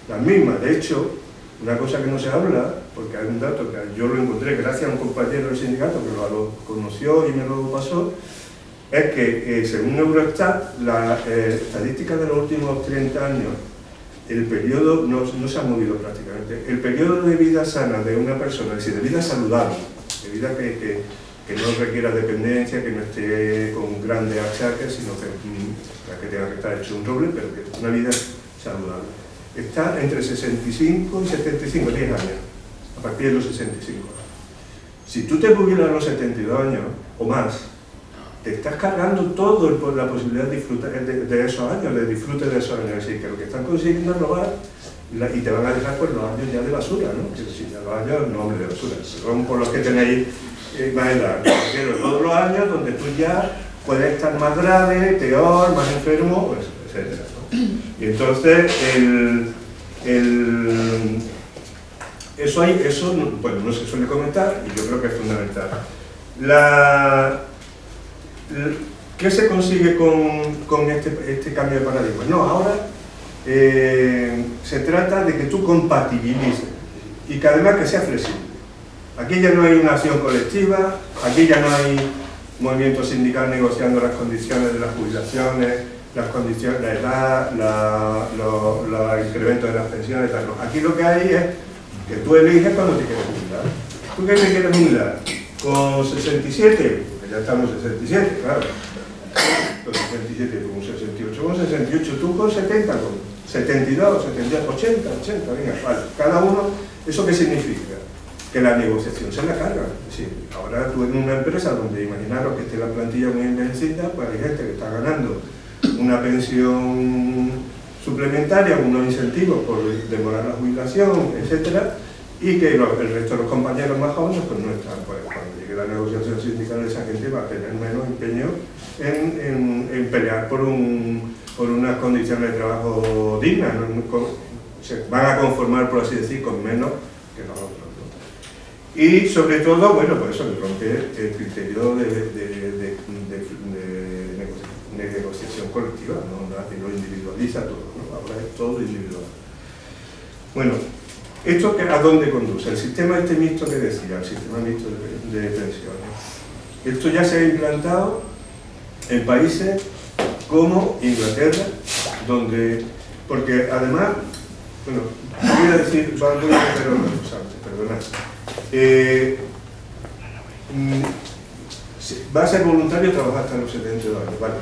F: las mismas. De hecho, una cosa que no se habla, porque hay un dato que yo lo encontré gracias a un compañero del sindicato que lo conoció y me lo pasó, es que según Eurostat, la estadística de los últimos 30 años, el periodo no se ha movido prácticamente. El periodo de vida sana de una persona, es decir, de vida saludable, de vida que no requiera dependencia, que no esté con grandes achaques, sino que tenga que estar hecho un roble, pero que una vida saludable. Está entre 65 y 75, 10 años, a partir de los 65. Si tú te jubilas a los 72 años o más, te estás cargando todo la posibilidad de disfrutar de esos años, de disfrute de esos años. Es decir, que lo que están consiguiendo es robar y te van a dejar por los años ya de basura, ¿no? Que si ya los años, no, hombre, de basura, son por los que tenéis más edad. Pero todos los años donde tú ya puedes estar más grave, peor, más enfermo, pues, etc., ¿no? Y entonces, eso bueno, no se suele comentar y yo creo que es fundamental. ¿Qué se consigue con este cambio de paradigma? No, ahora se trata de que tú compatibilices y que además que sea flexible. Aquí ya no hay una acción colectiva, aquí ya no hay movimiento sindical negociando las condiciones de las jubilaciones, las condiciones, la edad, los incrementos de las pensiones, tal. No. Aquí lo que hay es que tú eliges cuando te quieres jubilar. ¿Tú qué te quieres jubilar? ¿Con 67? Porque ya estamos en 67, claro. Con 67, tú con 68, con 68, tú con 70, con 72, 70, 80, venga, vale. Cada uno, ¿eso qué significa? Que la negociación se la carga. Es decir, ahora tú en una empresa donde imaginaros que esté la plantilla muy envejecida, pues hay gente que está ganando una pensión suplementaria, unos incentivos por demorar la jubilación, etcétera, y que el resto de los compañeros más jóvenes pues no están. Pues cuando llegue la negociación sindical, esa gente va a tener menos empeño en pelear por unas condiciones de trabajo dignas, ¿no? Se van a conformar, por así decir, con menos que los otros, ¿no? Y sobre todo, bueno, pues eso, que rompe el criterio de negociación colectiva, ¿no? Y lo individualiza todo, ¿no? Ahora es todo individual. Bueno, ¿esto a dónde conduce? El sistema este mixto que decía, el sistema mixto de pensiones. Esto ya se ha implantado en países como Inglaterra, donde, porque además, bueno, voy a decir, voy a hacer otra cosa antes, perdonad. Va a ser voluntario trabajar hasta los 72 años, ¿vale?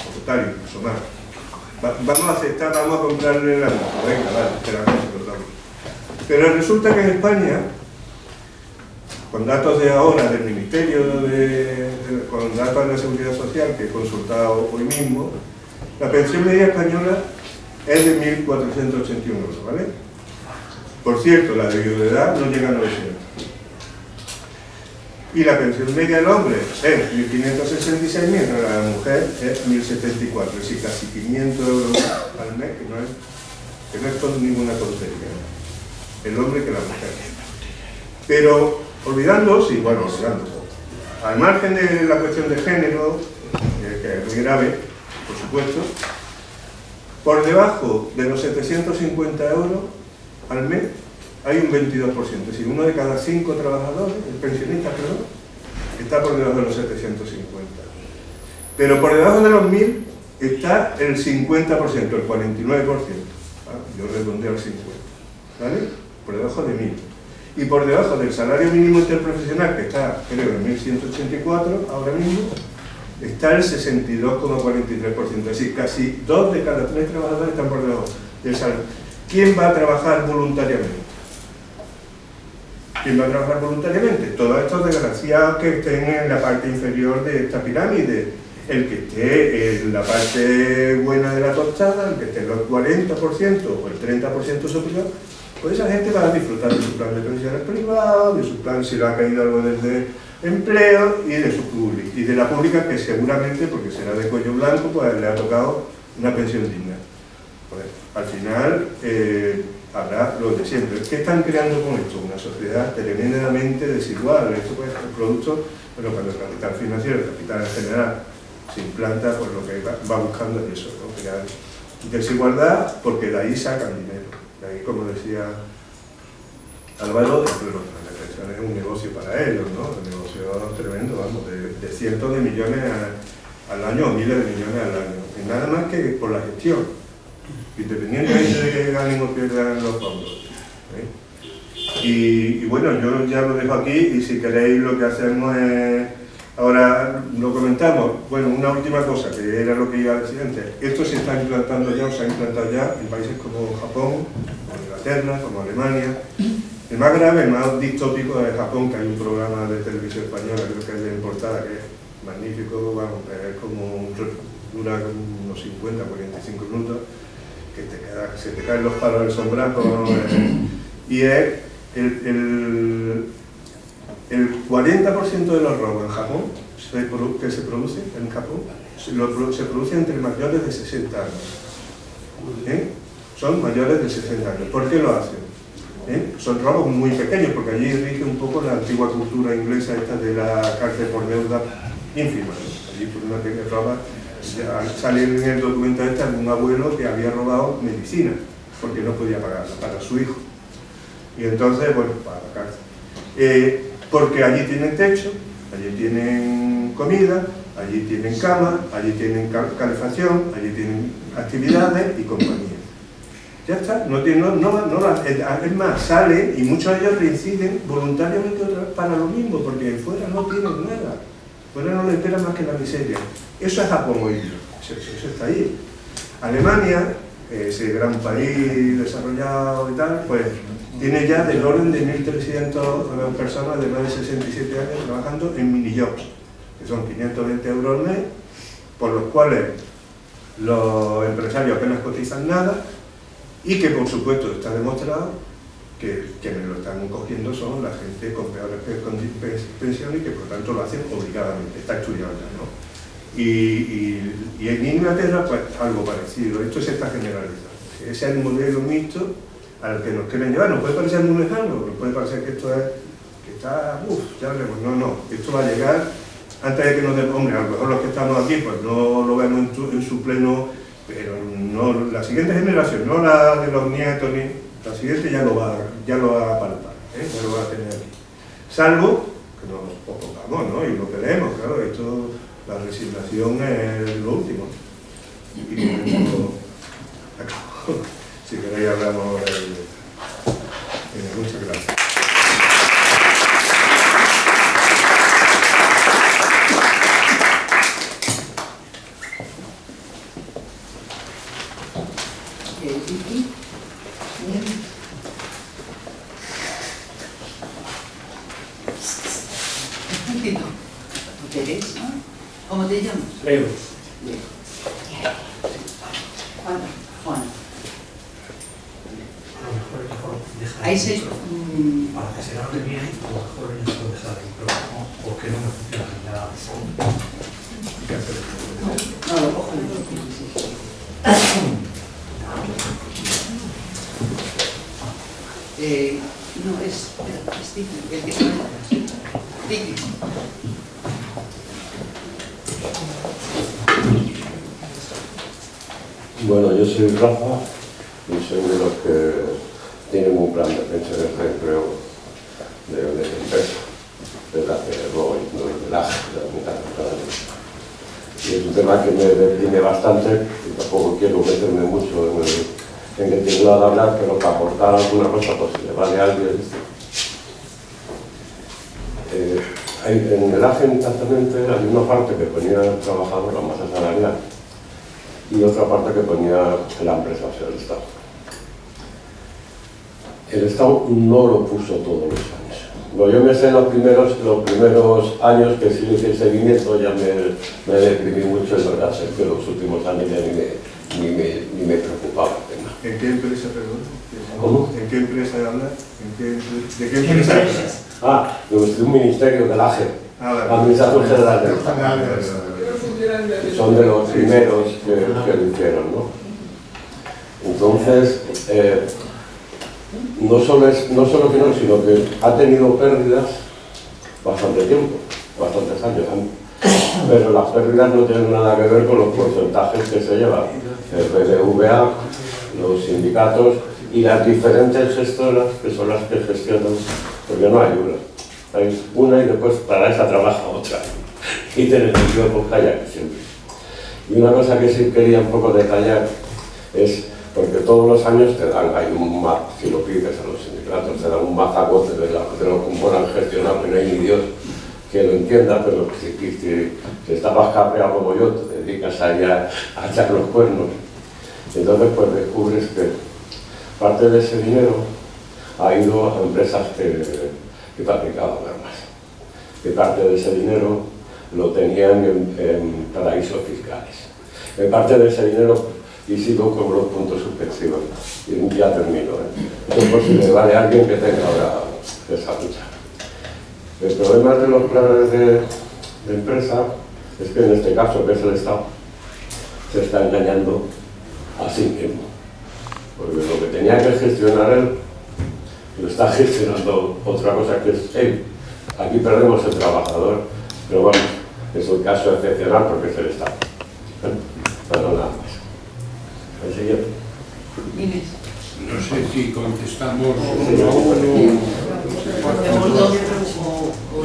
F: Voluntario, incluso más. Vamos a aceptar, vamos a comprarle la moto, venga, vale, esperamos, pero resulta que en España, con datos de ahora del Ministerio, con datos de la Seguridad Social que he consultado hoy mismo, la pensión media española es de 1.481 euros, ¿vale? Por cierto, la de viudedad no llega a 900. Y la pensión media del hombre es 1.566, mientras la de la mujer es 1.074, es decir, casi 500 euros al mes, que no es ninguna tontería, ¿no? El hombre que la mujer. Pero olvidándose, bueno, olvidándose, al margen de la cuestión de género, que es muy grave, por supuesto, por debajo de los 750 euros al mes hay un 22%, es decir, uno de cada 5 trabajadores, pensionistas, perdón, está por debajo de los 750. Pero por debajo de los 1.000 está el 50%, el 49%. Yo redondeo al 50%, ¿vale? Por debajo de 1.000. Y por debajo del salario mínimo interprofesional, que está, creo, en 1.184 ahora mismo, está el 62,43%. Es decir, casi 2 de cada 3 trabajadores están por debajo del salario. ¿Quién va a trabajar voluntariamente? ¿Quién va a trabajar voluntariamente? Todos estos desgraciados que estén en la parte inferior de esta pirámide. El que esté en la parte buena de la tostada, el que esté en el 40% o el 30% superior, pues esa gente va a disfrutar de su plan de pensiones privado, de su plan si le ha caído algo desde empleo y de su pública. Y de la pública que seguramente, porque será de cuello blanco, pues le ha tocado una pensión digna. Pues, al final habrá lo de siempre. ¿Qué están creando con esto? Una sociedad tremendamente desigual. Esto pues, es el producto, bueno, cuando el capital financiero, el capital en general, se implanta, pues lo que va buscando es eso, ¿no? Crear desigualdad, porque de ahí sacan dinero. De ahí, como decía Álvaro, es un negocio para ellos, ¿no? Un negocio tremendo, vamos, de cientos de millones al año o miles de millones al año. Y nada más que por la gestión, independientemente de que ganen o pierdan los fondos. Y bueno, yo ya lo dejo aquí y si queréis lo que hacemos es... Ahora lo comentamos, bueno, una última cosa, que era lo que iba a decir antes. Esto se está implantando ya, o se ha implantado ya en países como Japón, como Inglaterra, como Alemania. El más grave, el más distópico es Japón, que hay un programa de televisión española, creo que es de portada, que es magnífico, vamos, es como dura unos 50, 45 minutos, que se te caen los palos del sombrajo, y es el 40% de los robos en Japón que se producen en Japón se producen entre mayores de 60 años. Son mayores de 60 años. ¿Por qué lo hacen? Son robos muy pequeños, porque allí rige un poco la antigua cultura inglesa esta de la cárcel por deuda ínfima, ¿no? Allí por una que roba, sale en el documento este un abuelo que había robado medicina porque no podía pagarla para su hijo. Y entonces, bueno, para la cárcel. Porque allí tienen techo, allí tienen comida, allí tienen cama, allí tienen calefacción, allí tienen actividades y compañía. Ya está, es más, salen y muchos de ellos reinciden voluntariamente otra vez para lo mismo, porque fuera no tienen nada, fuera no les espera más que la miseria. Eso es Japón hoy día. Eso está ahí. Alemania, ese gran país desarrollado y tal, pues tiene ya del orden de 1.300 personas de más de 67 años trabajando en mini-jobs, que son 520 euros al mes, por los cuales los empresarios apenas cotizan nada y que, por supuesto, está demostrado que quienes lo están cogiendo son la gente con peores pensiones y que, por tanto, lo hacen obligadamente. Está estudiado ya, ¿no? Y en Inglaterra, pues algo parecido. Esto se está generalizando. Ese es el modelo mixto al que nos quieren llevar. Nos puede parecer muy lejano, nos puede parecer que esto es, que está, ya veremos. No, esto va a llegar antes de que nos den, hombre, a lo mejor los que estamos aquí, pues no lo vemos en su pleno, pero no, la siguiente generación, no la de los nietos, ni la siguiente ya lo va a palpar, ya lo va a tener aquí. Salvo que nos opongamos, ¿no? Y lo que leemos, claro, esto, la resignación es lo último. Y con esto acabo. Si queréis hablamos muchas gracias.
B: ¿Cómo te llamas?
A: Leo.
B: Juan. Hay 6...
A: Para que se hable bien, a lo mejor ellos pueden saber, pero no, porque no me funciona nada.
B: No, lo cojo. No, es Tiki, el que está detrás. Tiki.
G: Bueno, yo soy Rafa y soy de los que tienen un plan de pensiones de empleo de empresa, de la que luego no relaja de la mitad de cada año. Y es un tema que me deprime bastante y tampoco quiero meterme mucho en el tinglado de hablar, pero para aportar alguna cosa, pues si le vale a alguien. En el AGE exactamente hay una parte que ponía el trabajador, la masa salarial, y otra parte que ponía la empresa, o sea, el Estado. El Estado no lo puso todos los años. Bueno, yo me sé los primeros años que sí hice el seguimiento, ya me deprimí mucho, es verdad, sé que los últimos años ya ni me preocupaba el tema.
F: ¿En qué empresa, perdón?
G: ¿Cómo?
F: ¿En qué empresa hablas? ¿De qué empresa hablas?
G: De un ministerio del AGE,
F: Vale.
G: Administración General del Estado.
F: Vale.
G: Son de los primeros que lo hicieron, ¿no? Entonces, no solo que no, sino que ha tenido pérdidas bastante tiempo, bastantes años, pero las pérdidas no tienen nada que ver con los porcentajes que se llevan. El BBVA, los sindicatos y las diferentes gestoras que son las que gestionan, porque no hay una. Hay una y después para esa trabaja otra. Y tener el tiempo calla siempre. Y una cosa que sí quería un poco detallar es, porque todos los años te dan, hay un si lo pides a los sindicatos, te dan un mazacote de lo que puedan gestionar, que no hay ni Dios que lo entienda, pero si estabas cabreado como yo, te dedicas a echar los cuernos. Entonces pues descubres que parte de ese dinero ha ido a empresas que fabricaban armas. Que parte de ese dinero lo tenían en paraísos fiscales. En parte de ese dinero, y sigo con los puntos suspensivos, y ya termino. Entonces, por si le vale a alguien que tenga ahora esa lucha. El problema de los planes de empresa es que en este caso, que es el Estado, se está engañando a sí mismo. Porque lo que tenía que gestionar él, lo está gestionando otra cosa que es él. Aquí perdemos el trabajador, pero vamos, es un caso excepcional porque es el Estado. Pero nada más. El siguiente.
B: Inés.
D: No sé si contestamos
G: Sí.
D: uno a uno,
B: Hacemos dos
D: es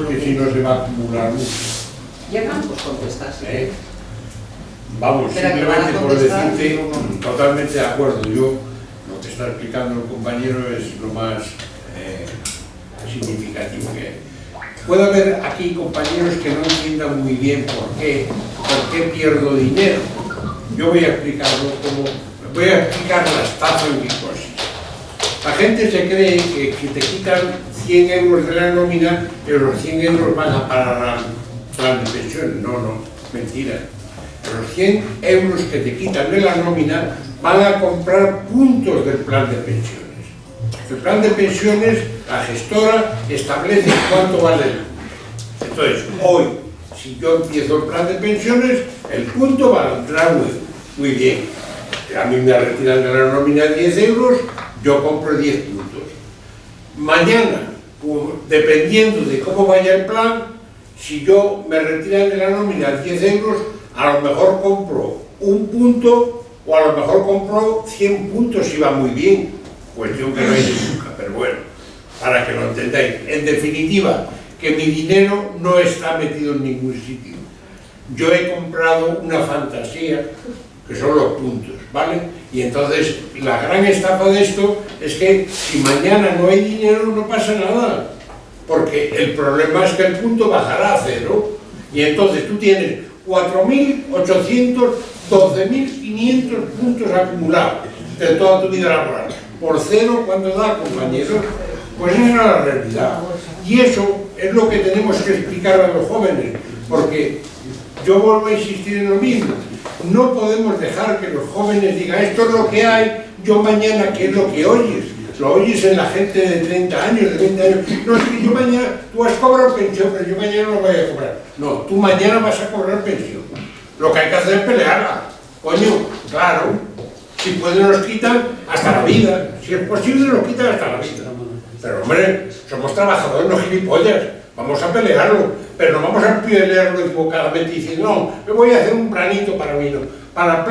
D: que si no se va a acumular mucho.
B: Llegamos a contestar, sí.
D: Vamos,
B: Espera, que
D: simplemente
B: van a
D: por
B: contestar.
D: decirte, totalmente de acuerdo. Yo, lo que está explicando el compañero es lo más significativo que hay. Puede haber aquí compañeros que no entiendan muy bien por qué pierdo dinero. yo voy a explicarlo voy a explicar la estafa en glucosis. La gente se cree que si te quitan 100 euros de la nómina, que los 100 euros van a parar al plan de pensiones. No, mentira. Los 100 euros que te quitan de la nómina van a comprar puntos del plan de pensiones. El plan de pensiones, la gestora establece cuánto vale el punto. Entonces, hoy, si yo empiezo el plan de pensiones, el punto valdrá muy bien. A mí me retiran de la nómina 10 euros, yo compro 10 puntos. Mañana, dependiendo de cómo vaya el plan, si yo me retiran de la nómina 10 euros, a lo mejor compro un punto o a lo mejor compro 100 puntos si va muy bien. Cuestión que no hay nunca, pero bueno, para que lo entendáis. En definitiva, que mi dinero no está metido en ningún sitio. Yo he comprado una fantasía, que son los puntos, ¿vale? Y entonces, la gran estafa de esto es que si mañana no hay dinero, no pasa nada. Porque el problema es que el punto bajará a cero. Y entonces tú tienes 4.800, 12.500 puntos acumulados de toda tu vida laboral. Por cero, ¿cuánto da, compañeros? Pues esa es la realidad. Y eso es lo que tenemos que explicar a los jóvenes, porque yo vuelvo a insistir en lo mismo. No podemos dejar que los jóvenes digan, esto es lo que hay, yo mañana, ¿qué es lo que oyes? Lo oyes en la gente de 30 años, de 20 años. No, es que yo mañana, tú has cobrado pensión, pero yo mañana no voy a cobrar. No, tú mañana vas a cobrar pensión. Lo que hay que hacer es pelearla. Coño, claro. Si pueden nos quitan hasta la vida. Si es posible nos quitan hasta la vida. Pero hombre, somos trabajadores, no gilipollas. Vamos a pelearlo. Pero no vamos a pelearlo equivocadamente diciendo, no, me voy a hacer un planito para mí. No. Para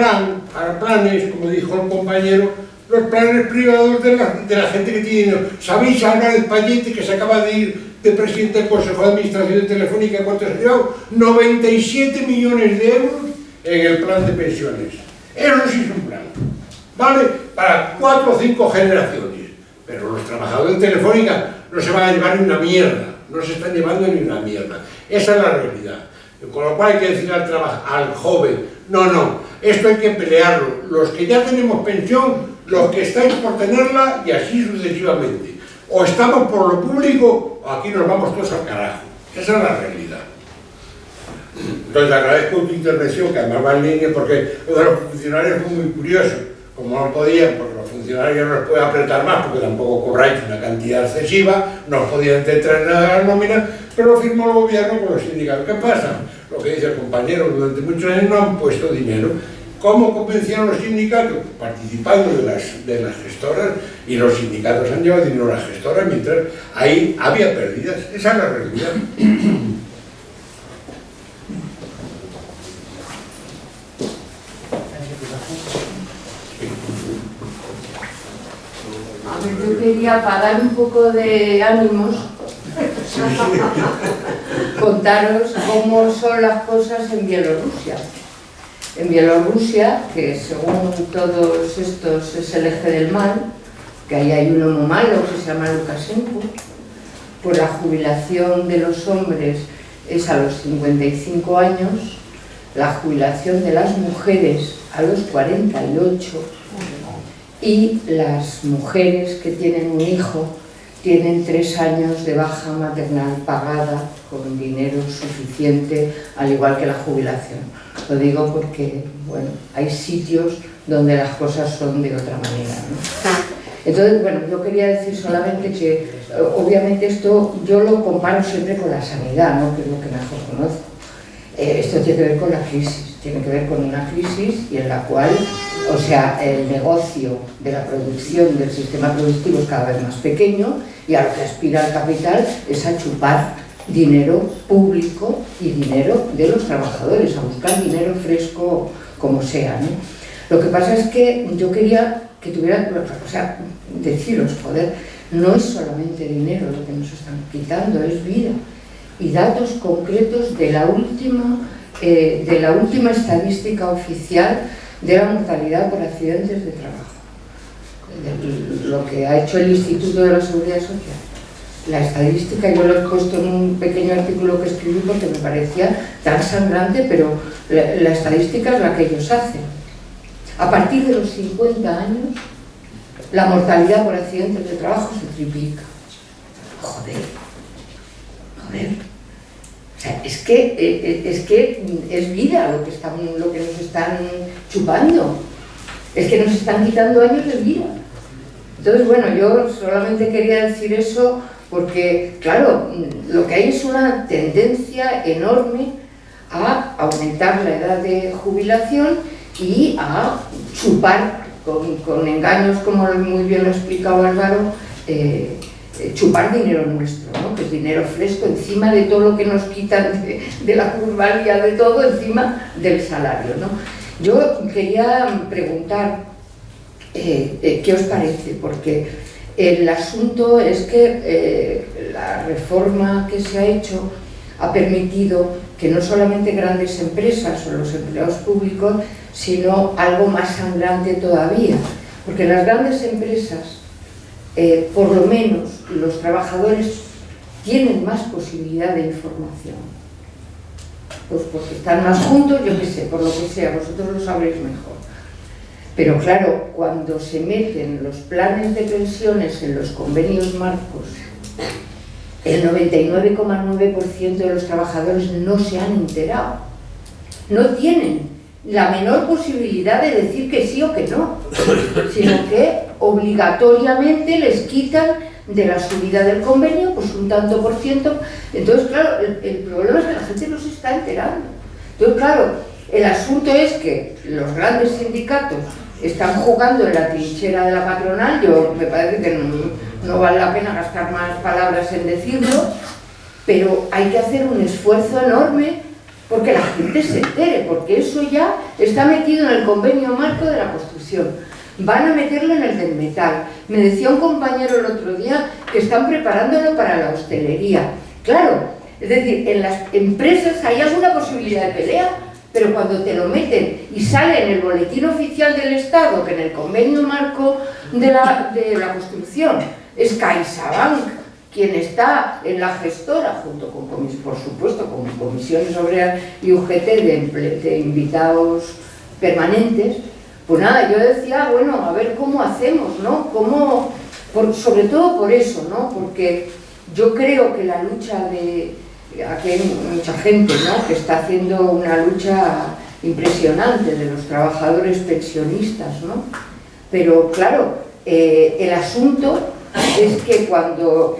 D: planes, como dijo el compañero, los planes privados de la gente que tiene dinero. ¿Sabéis ahora el payete que se acaba de ir de presidente del Consejo de Administración de Telefónica? ¿Cuánto se ha llevado? 97 millones de euros en el plan de pensiones. Eso sí es un plan, ¿vale? Para 4 o 5 generaciones. Pero los trabajadores de Telefónica no se van a llevar ni una mierda. No se están llevando ni una mierda. Esa es la realidad. Con lo cual hay que decir al joven, no, esto hay que pelearlo. Los que ya tenemos pensión, los que estáis por tenerla y así sucesivamente. O estamos por lo público o aquí nos vamos todos al carajo. Esa es la realidad. Entonces agradezco tu intervención, que además va en línea, porque lo de los funcionarios fue muy curioso. Como no podían, porque los funcionarios no los pueden apretar más, porque tampoco cobráis una cantidad excesiva, no os podían entrar nada de la nómina, pero lo firmó el gobierno con los sindicatos. ¿Qué pasa? Lo que dice el compañero, durante muchos años no han puesto dinero. ¿Cómo convencieron los sindicatos? Participando de las gestoras, y los sindicatos han llevado dinero a las gestoras mientras ahí había pérdidas. Esa es la realidad.
H: A ver, yo quería, para dar un poco de ánimos, contaros cómo son las cosas en Bielorrusia. En Bielorrusia, que según todos estos es el eje del mal, que ahí hay uno muy malo que se llama Lukashenko, pues la jubilación de los hombres es a los 55 años, la jubilación de las mujeres a los 48, y las mujeres que tienen un hijo tienen 3 años de baja maternal pagada con dinero suficiente, al igual que la jubilación. Lo digo porque, bueno, hay sitios donde las cosas son de otra manera, ¿no? Entonces, bueno, yo quería decir solamente que, obviamente esto yo lo comparo siempre con la sanidad, ¿no? Que es lo que mejor conozco. Esto tiene que ver con la crisis, tiene que ver con una crisis y en la cual, o sea, el negocio de la producción del sistema productivo es cada vez más pequeño y a lo que aspira el capital es a chupar dinero público y dinero de los trabajadores, a buscar dinero fresco como sea, ¿no? Lo que pasa es que yo quería que tuvieran, o sea, deciros, joder, no es solamente dinero lo que nos están quitando, es vida. Y datos concretos de la última estadística oficial de la mortalidad por accidentes de trabajo, lo que ha hecho el Instituto de la Seguridad Social. La estadística yo lo he puesto en un pequeño artículo que escribí porque me parecía tan sangrante, pero la estadística es la que ellos hacen. A partir de los 50 años, la mortalidad por accidentes de trabajo se triplica. Joder. O sea, es que es vida lo que nos están chupando. Es que nos están quitando años de vida. Entonces, bueno, yo solamente quería decir eso porque, claro, lo que hay es una tendencia enorme a aumentar la edad de jubilación y a chupar con engaños, como muy bien lo ha explicado Álvaro, chupar dinero nuestro, ¿no? Que es dinero fresco, encima de todo lo que nos quitan de la plusvalía, de todo, encima del salario, ¿no? Yo quería preguntar qué os parece, porque el asunto es que la reforma que se ha hecho ha permitido que no solamente grandes empresas o los empleados públicos, sino algo más sangrante todavía, porque las grandes empresas, por lo menos los trabajadores tienen más posibilidad de información, pues porque están más juntos, yo qué sé, por lo que sea, vosotros lo sabréis mejor. Pero claro, cuando se meten los planes de pensiones en los convenios marcos, el 99,9% de los trabajadores no se han enterado, no tienen la menor posibilidad de decir que sí o que no, sino que obligatoriamente les quitan de la subida del convenio pues un tanto por ciento. Entonces, claro, el problema es que la gente no se está enterando. Entonces, claro, el asunto es que los grandes sindicatos están jugando en la trinchera de la patronal. Yo me parece que no vale la pena gastar más palabras en decirlo, pero hay que hacer un esfuerzo enorme porque la gente se entere, porque eso ya está metido en el convenio marco de la construcción. Van a meterlo en el del metal. Me decía un compañero el otro día que están preparándolo para la hostelería. Claro, es decir, en las empresas hay alguna posibilidad de pelea, pero cuando te lo meten y sale en el boletín oficial del Estado, que en el convenio marco de la construcción es CaixaBank quien está en la gestora, junto con, por supuesto, con comisiones obreras y UGT de invitados permanentes, pues nada, yo decía, bueno, a ver cómo hacemos, ¿no? Sobre todo por eso, ¿no? Porque yo creo que la lucha aquí hay mucha gente, ¿no?, que está haciendo una lucha impresionante de los trabajadores pensionistas, ¿no? Pero claro, el asunto es que cuando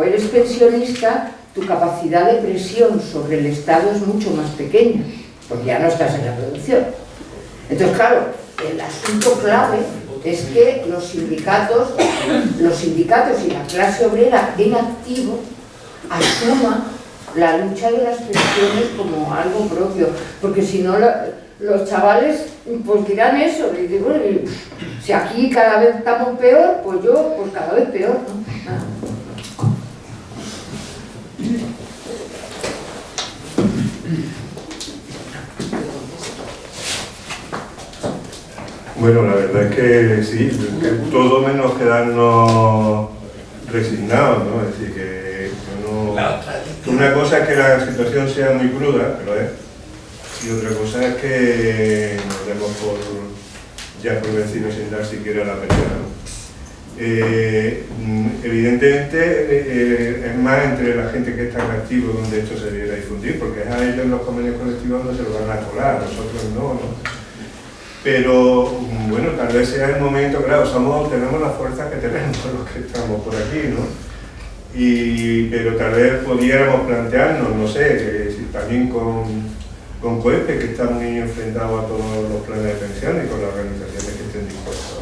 H: eres pensionista, tu capacidad de presión sobre el Estado es mucho más pequeña, porque ya no estás en la producción. Entonces, claro, el asunto clave es que los sindicatos y la clase obrera en activo asuma la lucha de las pensiones como algo propio, porque si no los chavales pues dirán eso, y digo, bueno, si aquí cada vez estamos peor, pues yo pues cada vez peor, ¿no?
F: Bueno, la verdad es que sí, que todo menos quedarnos resignados, ¿no? Es decir, que una cosa es que la situación sea muy cruda, que lo es, y otra cosa es que nos demos por vencidos sin dar siquiera la pelea, ¿no? Evidentemente es más entre la gente que está en activo donde esto se debiera difundir, porque es a ellos los convenios colectivos donde se lo van a colar, nosotros no, ¿no? Pero bueno, tal vez sea el momento, claro, tenemos la fuerza que tenemos los que estamos por aquí, ¿no? Pero tal vez pudiéramos plantearnos, no sé, que si también con COEPE, que está muy enfrentado a todos los planes de pensiones y con las organizaciones que estén dispuestas,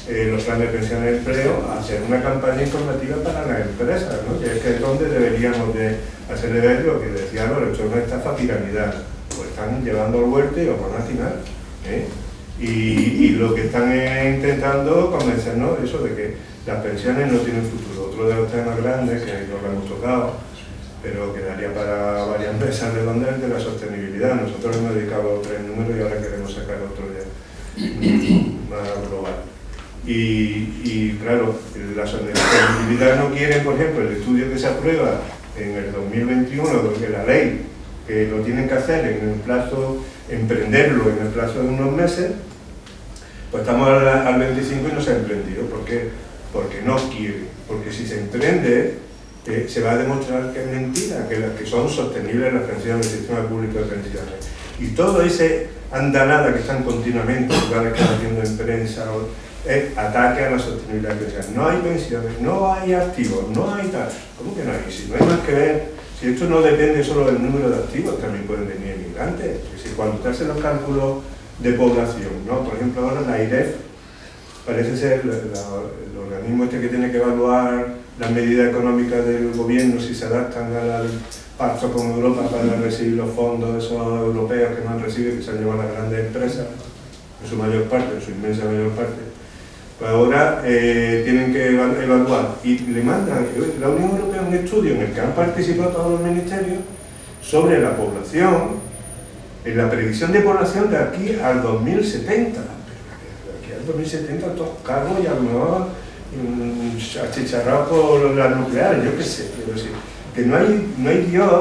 F: los planes de pensiones de empleo, hacer una campaña informativa para las empresas, ¿no? Que es donde deberíamos de hacerle ver lo que decía Lorenzo, una estafa piramidal, pues están llevando al huerto y os van a timar, ¿eh? Y lo que están intentando convencernos de eso, de que las pensiones no tienen futuro. Otro de los temas grandes, que no lo hemos tocado, pero quedaría para varias mesas redondas, de la sostenibilidad. Nosotros hemos dedicado 3 números y ahora queremos sacar otro ya más global. Y claro, la sostenibilidad no quiere, por ejemplo, el estudio que se aprueba en el 2021, porque la ley, que lo tienen que hacer en el plazo, emprenderlo en el plazo de unos meses, Pues estamos al 25 y no se ha emprendido. ¿Por qué? Porque no quiere. Porque si se emprende, se va a demostrar que es mentira, que son sostenibles las pensiones, el sistema público de pensiones. Y todo ese andanada que están continuamente, lugares que están haciendo en prensa, es ataque a la sostenibilidad de pensiones. No hay pensiones, no hay activos, no hay tal. ¿Cómo que no hay? Si no hay más que ver, si esto no depende solo del número de activos, también pueden venir inmigrantes. Es decir, cuando te hacen los cálculos de población, ¿no? Por ejemplo, ahora la IREF parece ser el organismo este que tiene que evaluar las medidas económicas del gobierno, si se adaptan al pacto con Europa para recibir los fondos esos europeos que no han recibido, que se han llevado a las grandes empresas, en su mayor parte, en su inmensa mayor parte. Pues ahora tienen que evaluar y le mandan la Unión Europea un estudio en el que han participado todos los ministerios sobre la población, en la predicción de población de aquí al 2070. De aquí al 2070 todos cargos y a lo mejor achicharrados por las nucleares, yo qué sé, quiero decir, que no hay Dios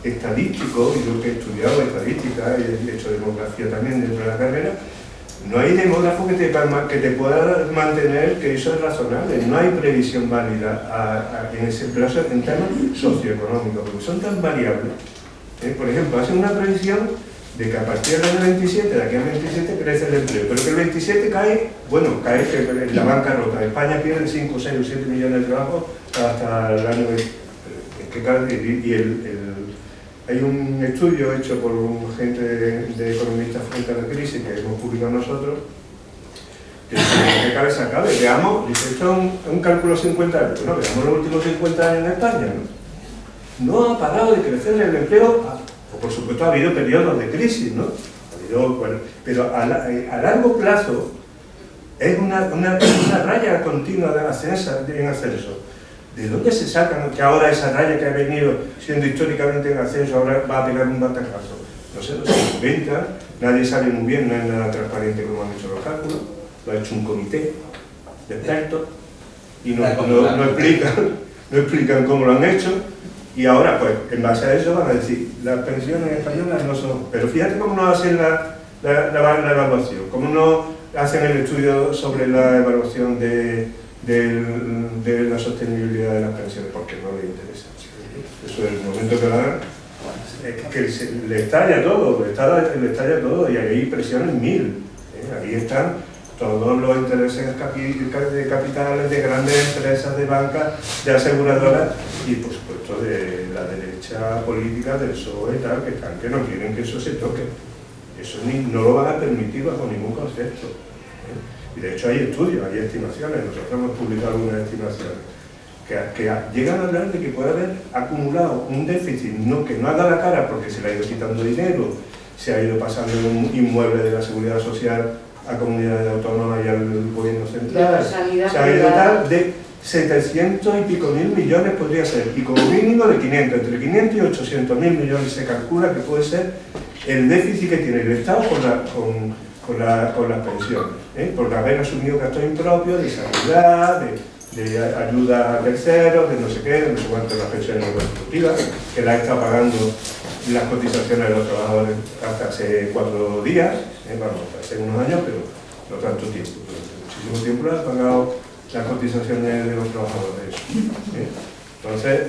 F: estadístico, y yo que he estudiado estadística y he hecho demografía también dentro de la carrera, no hay demógrafo que te pueda mantener que eso es razonable, no hay previsión válida en ese plazo en términos socioeconómicos, porque son tan variables. Por ejemplo, hacen una previsión de que a partir del año 27, de aquí al 27 crece el empleo, pero que el 27 cae que la bancarrota. España pierde 5, 6 o 7 millones de trabajos hasta el año 20. Hay un estudio hecho por un agente de economistas frente a la crisis que hemos publicado nosotros, que que cabe se acabe. Veamos, dice, esto es un cálculo 50 años. Bueno, veamos los últimos 50 años en España, ¿no? No ha parado de crecer el empleo, o por supuesto ha habido periodos de crisis, ¿no? Pero a largo plazo es una raya continua en ascenso. ¿De dónde se sacan que ahora esa raya que ha venido siendo históricamente en ascenso ahora va a pegar un batacazo? No sé, se inventa, nadie sabe muy bien, no es nada transparente como han hecho los cálculos, lo ha hecho un comité de expertos y no explican cómo lo han hecho, y ahora pues en base a eso van a decir, las pensiones españolas no son... Pero fíjate cómo no hacen la evaluación, cómo no hacen el estudio sobre la evaluación de la sostenibilidad de las pensiones, porque no les interesa. Eso es el momento que dan, que le estalla todo, le estalla todo, y ahí hay presiones mil. Ahí están todos los intereses de capitales, de grandes empresas, de bancas, de aseguradoras y por supuesto de la derecha política, del PSOE y tal, que no quieren que eso se toque. Eso no lo van a permitir bajo ningún concepto. Y de hecho hay estudios, hay estimaciones, nosotros hemos publicado algunas estimaciones que llegan a hablar de que puede haber acumulado un déficit que no ha dado la cara porque se le ha ido quitando dinero, se ha ido pasando un inmueble de la seguridad social a comunidades autónomas y al gobierno central, se ha ido tal de 700 y pico mil millones podría ser, y como mínimo de 500, entre 500 y 800 mil millones se calcula que puede ser el déficit que tiene el Estado con las pensiones, por haber asumido gastos impropios de sanidad, de ayuda a terceros, de no sé qué, de no sé cuánto, las pensiones no contributivas, que la está pagando las cotizaciones de los trabajadores hasta hace 4 días, hace unos años, pero no tanto tiempo. Durante muchísimo tiempo han pagado las cotizaciones de los trabajadores. Entonces,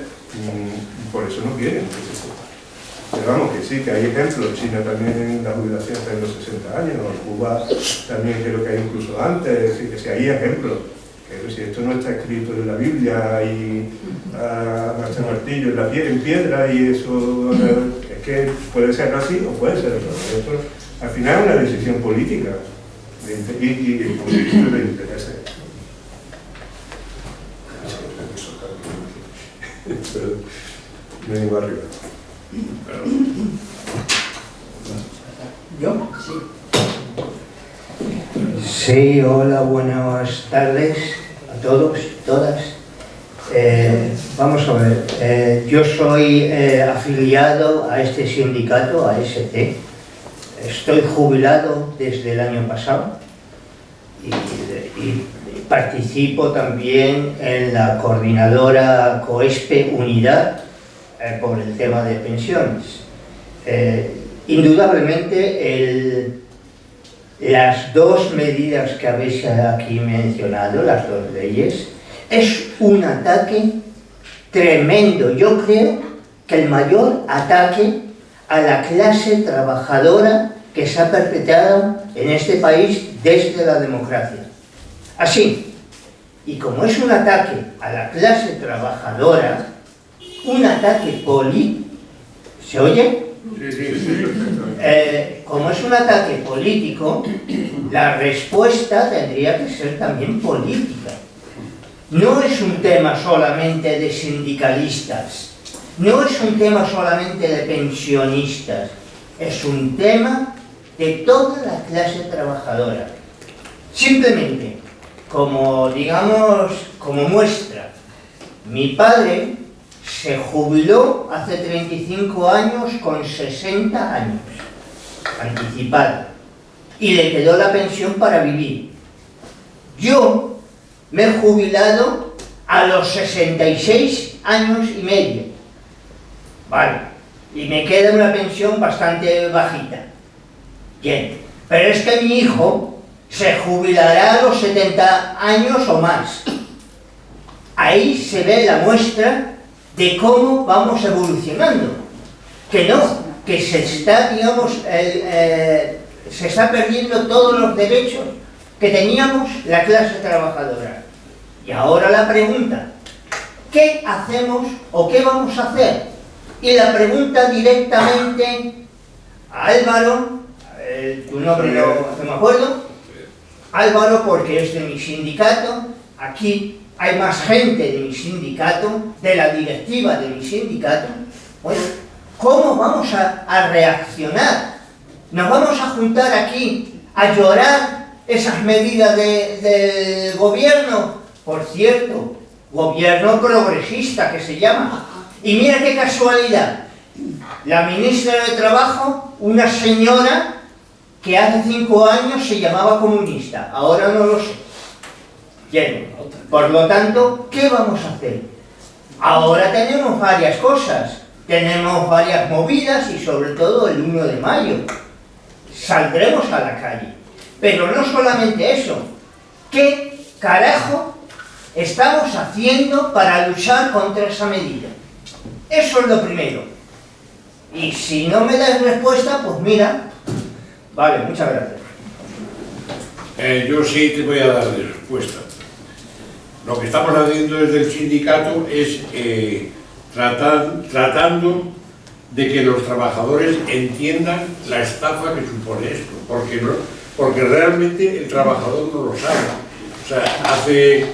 F: por eso no quieren. Pero vamos, que sí, que hay ejemplos. China también la jubilación está en los 60 años, Cuba también creo que hay incluso antes, es decir, que sí, hay ejemplos. Que si esto no está escrito en la Biblia y a martillo en piedra y eso, es que puede ser así o puede ser así. Esto, al final es una decisión política y política de intereses. Me vengo arriba.
I: ¿Yo? Sí. Sí, hola, buenas tardes a todos y todas. Vamos a ver, yo soy afiliado a este sindicato, a ST. Estoy jubilado desde el año pasado y participo también en la coordinadora COESPE Unidad por el tema de pensiones. Indudablemente las dos medidas que habéis aquí mencionado, las dos leyes, es un ataque tremendo. Yo creo que el mayor ataque a la clase trabajadora que se ha perpetrado en este país desde la democracia. Así, y como es un ataque a la clase trabajadora, un ataque político, ¿se oye?
D: Sí, sí.
I: Como es un ataque político, la respuesta tendría que ser también política. No es un tema solamente de sindicalistas, no es un tema solamente de pensionistas, es un tema de toda la clase trabajadora. Simplemente, como digamos, como muestra, mi padre se jubiló hace 35 años con 60 años, anticipada, y le quedó la pensión para vivir. Yo me he jubilado a los 66 años y medio, vale, y me queda una pensión bastante bajita. Bien, pero es que mi hijo se jubilará a los 70 años o más. Ahí se ve la muestra de cómo vamos evolucionando, que no, que se está, digamos, se está perdiendo todos los derechos que teníamos la clase trabajadora. Y ahora la pregunta, ¿qué hacemos o qué vamos a hacer? Y la pregunta directamente a Álvaro, tu nombre no me acuerdo, Álvaro, porque es de mi sindicato, aquí hay más gente de mi sindicato, de la directiva de mi sindicato. Bueno, ¿cómo vamos a reaccionar? ¿Nos vamos a juntar aquí a llorar esas medidas del gobierno? Por cierto, gobierno progresista que se llama. Y mira qué casualidad, la ministra de Trabajo, una señora que hace 5 años se llamaba comunista, ahora no lo sé. Bien, por lo tanto, ¿qué vamos a hacer? Ahora tenemos varias cosas, tenemos varias movidas y sobre todo el 1 de mayo. Saldremos a la calle. Pero no solamente eso, ¿qué carajo estamos haciendo para luchar contra esa medida? Eso es lo primero. Y si no me das respuesta, pues mira, vale, muchas gracias.
D: Yo sí te voy a dar respuesta. Lo que estamos haciendo desde el sindicato es tratando de que los trabajadores entiendan la estafa que supone esto, porque realmente el trabajador no lo sabe. O sea, hace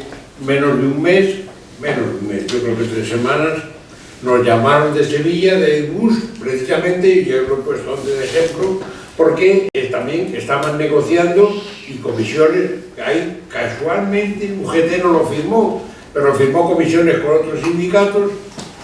D: menos de un mes, yo creo que 3 semanas, nos llamaron de Sevilla, de bus, precisamente, y yo lo he puesto antes de ejemplo, porque también estaban negociando y comisiones, hay casualmente, UGT no lo firmó, pero firmó comisiones con otros sindicatos,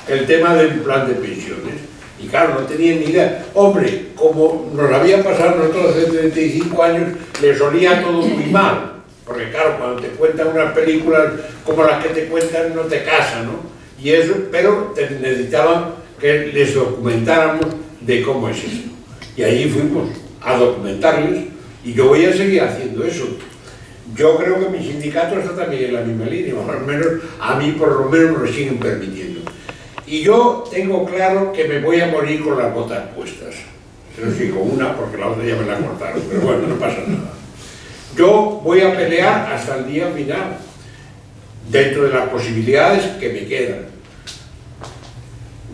D: el tema del plan de pensiones. Y claro, no tenían ni idea. Hombre, como nos había pasado nosotros hace 35 años, les olía todo muy mal. Porque claro, cuando te cuentan unas películas como las que te cuentan, no te casan, ¿no? Y eso, pero necesitaban que les documentáramos de cómo es eso. Y ahí fuimos a documentarles, y yo voy a seguir haciendo eso. Yo creo que mi sindicato está también en la misma línea, más o menos, a mí por lo menos me lo siguen permitiendo. Y yo tengo claro que me voy a morir con las botas puestas. Eso sí, con una, porque la otra ya me la cortaron, pero bueno, no pasa nada. Yo voy a pelear hasta el día final, dentro de las posibilidades que me quedan.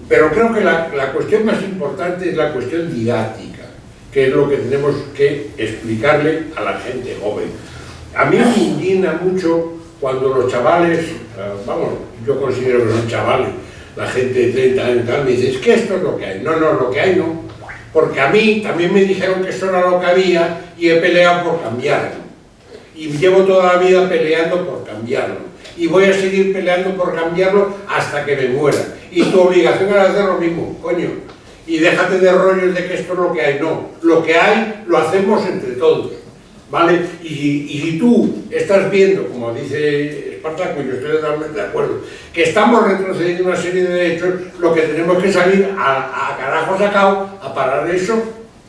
D: Pero creo que la cuestión más importante es la cuestión didáctica, que es lo que tenemos que explicarle a la gente joven. A mí me indigna mucho cuando los chavales, vamos, yo considero que son chavales, la gente de 30 años tal, me dice, es que esto es lo que hay. No, no, lo que hay no. Porque a mí también me dijeron que esto era lo que había y he peleado por cambiarlo. Y llevo toda la vida peleando por cambiarlo. Y voy a seguir peleando por cambiarlo hasta que me muera. Y tu obligación es hacer lo mismo, coño. Y déjate de rollos de que esto es lo que hay. No, lo que hay lo hacemos entre todos, ¿vale? Y si tú estás viendo, como dice Espartaco, y yo estoy totalmente de acuerdo, que estamos retrocediendo una serie de derechos, lo que tenemos que salir a carajo sacado a parar eso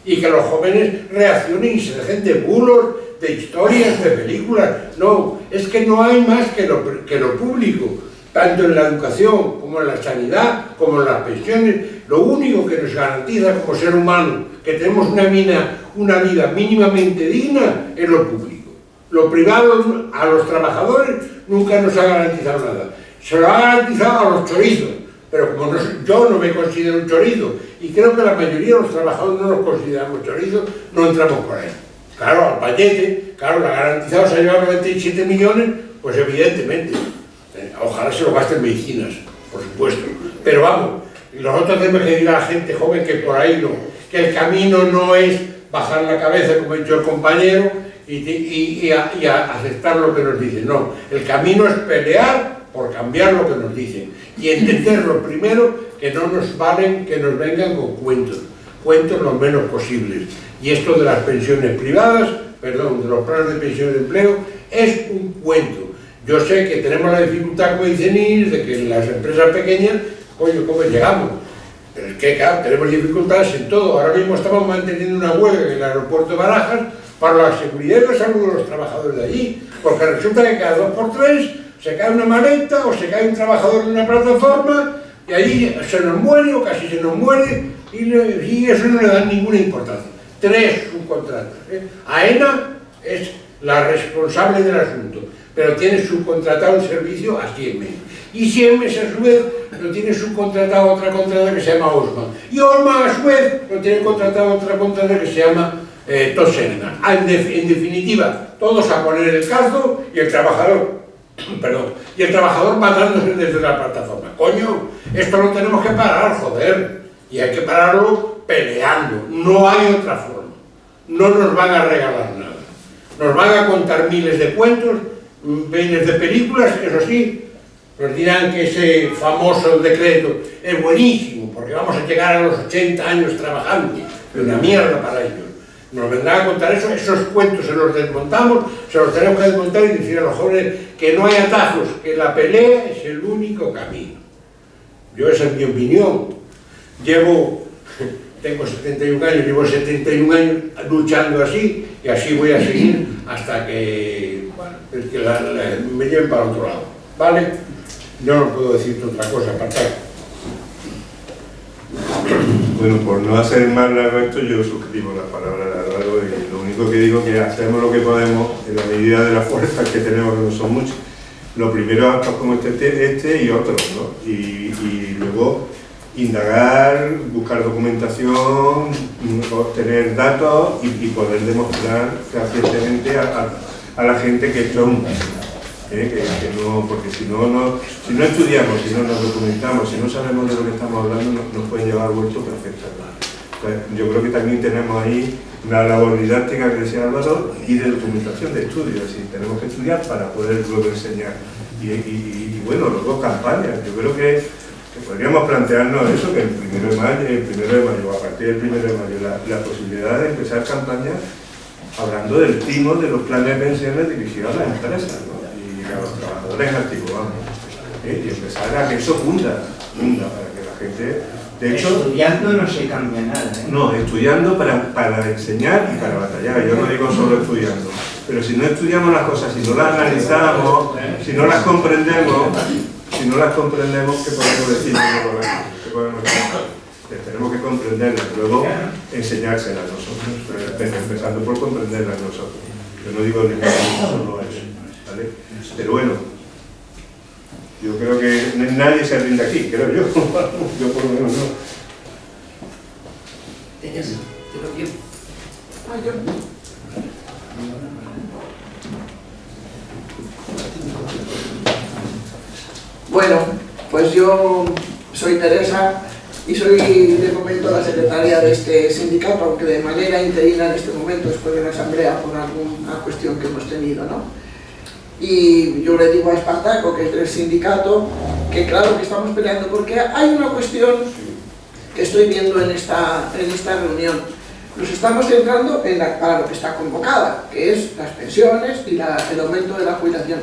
D: y que los jóvenes reaccionen y se dejen de bulos, de historias, de películas. No, es que no hay más que lo público, tanto en la educación como en la sanidad, como en las pensiones. Lo único que nos garantiza como ser humano que tenemos una vida mínimamente digna es lo público. Lo privado a los trabajadores nunca nos ha garantizado nada. Se lo ha garantizado a los chorizos, pero como yo no me considero un chorizo, y creo que la mayoría de los trabajadores no nos consideramos chorizos, no entramos por ahí. Claro, al paquete, claro, la garantizado se ha llevado 97 millones, pues evidentemente. Ojalá se lo gasten en medicinas, por supuesto. Pero vamos, nosotros tenemos que decir a la gente joven que por ahí no, que el camino no es bajar la cabeza, como ha dicho el compañero, y aceptar lo que nos dicen. No, el camino es pelear por cambiar lo que nos dicen y entender lo primero que no nos valen que nos vengan con cuentos lo menos posibles. Y esto de las pensiones privadas, perdón, de los planes de pensiones de empleo, es un cuento. Yo sé que tenemos la dificultad, como dice Nils, de que en las empresas pequeñas, coño, ¿cómo llegamos? Pero es que, claro, tenemos dificultades en todo. Ahora mismo estamos manteniendo una huelga en el aeropuerto de Barajas para la seguridad y la salud de los trabajadores de allí, porque resulta que cada 2 por 3 se cae una maleta o se cae un trabajador en una plataforma y allí se nos muere o casi se nos muere y eso no le da ninguna importancia. 3 subcontratas. AENA es la responsable del asunto, pero tiene subcontratado un servicio a Siemens. Y Siemens, a su vez, lo tiene subcontratado a otra contrata que se llama Osman. Y Osman, a su vez, lo tiene contratado a otra contrata que se llama Tosenegan. En definitiva, todos a poner el calzo y el trabajador, matándose desde la plataforma. Coño, esto lo tenemos que parar, joder. Y hay que pararlo peleando. No hay otra forma. No nos van a regalar nada. Nos van a contar miles de cuentos, miles de películas, eso sí, nos dirán que ese famoso decreto es buenísimo, porque vamos a llegar a los 80 años trabajando, es una mierda para ellos. Nos vendrán a contar eso, esos cuentos se los desmontamos, se los tenemos que desmontar y decir a los jóvenes que no hay atajos, que la pelea es el único camino. Esa es mi opinión. Tengo 71 años, llevo 71 años luchando así, y así voy a seguir hasta que, me lleven para otro lado, ¿vale? Yo no puedo decirte otra cosa, Patraco.
F: Bueno, por no hacer más largo esto, yo suscribo las palabras de Álvaro y lo único que digo es que hacemos lo que podemos en la medida de las fuerzas que tenemos, que no son muchas. Lo primero, actos como este y otros, ¿no? Y luego indagar, buscar documentación, obtener datos y poder demostrar fehacientemente a la gente que esto es un que no, porque si no estudiamos, si no nos documentamos, si no sabemos de lo que estamos hablando, nos pueden llevar vuelto perfectamente. Entonces, yo creo que también tenemos ahí una labor didáctica que decía Álvaro y de documentación de estudio, así tenemos que estudiar para poder luego enseñar. Y bueno, luego campañas, yo creo que podríamos plantearnos eso, que el 1 de mayo, a partir del 1 de mayo, la posibilidad de empezar campañas hablando del timo de los planes de pensiones dirigidos a las empresas, ¿no? Y a los trabajadores activos, y empezar a que eso funda para que la gente, de hecho,
I: estudiando no se cambia nada, ¿eh?
F: No, estudiando para enseñar y para batallar. Yo no digo solo estudiando, pero si no estudiamos las cosas, si no las analizamos, si no las comprendemos, ¿qué podemos decir? ¿Qué podemos decir? Tenemos que comprenderlas, luego enseñárselas nosotros, empezando por comprenderlas nosotros. Yo no digo solo eso, ¿vale? Pero bueno, yo creo que nadie se rinde aquí, creo yo. Yo por lo menos no.
J: Bueno, pues yo soy Teresa y soy de momento la secretaria de este sindicato, aunque de manera interina en este momento, después de una asamblea por alguna cuestión que hemos tenido, ¿no? Y yo le digo a Espartaco, que es del sindicato, que claro que estamos peleando, porque hay una cuestión que estoy viendo en esta reunión. Nos estamos centrando para lo que está convocada, que es las pensiones y el aumento de la jubilación.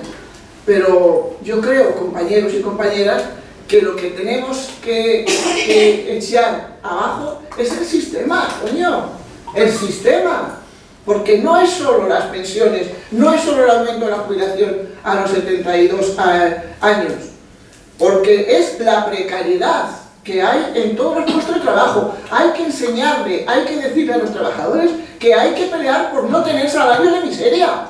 J: Pero yo creo, compañeros y compañeras, que lo que tenemos que echar abajo es el sistema, coño. el sistema, porque no es solo las pensiones, no es solo el aumento de la jubilación a los 72 años, porque es la precariedad que hay en todos los puestos de trabajo. Hay que enseñarle, hay que decirle a los trabajadores que hay que pelear por no tener salarios de miseria.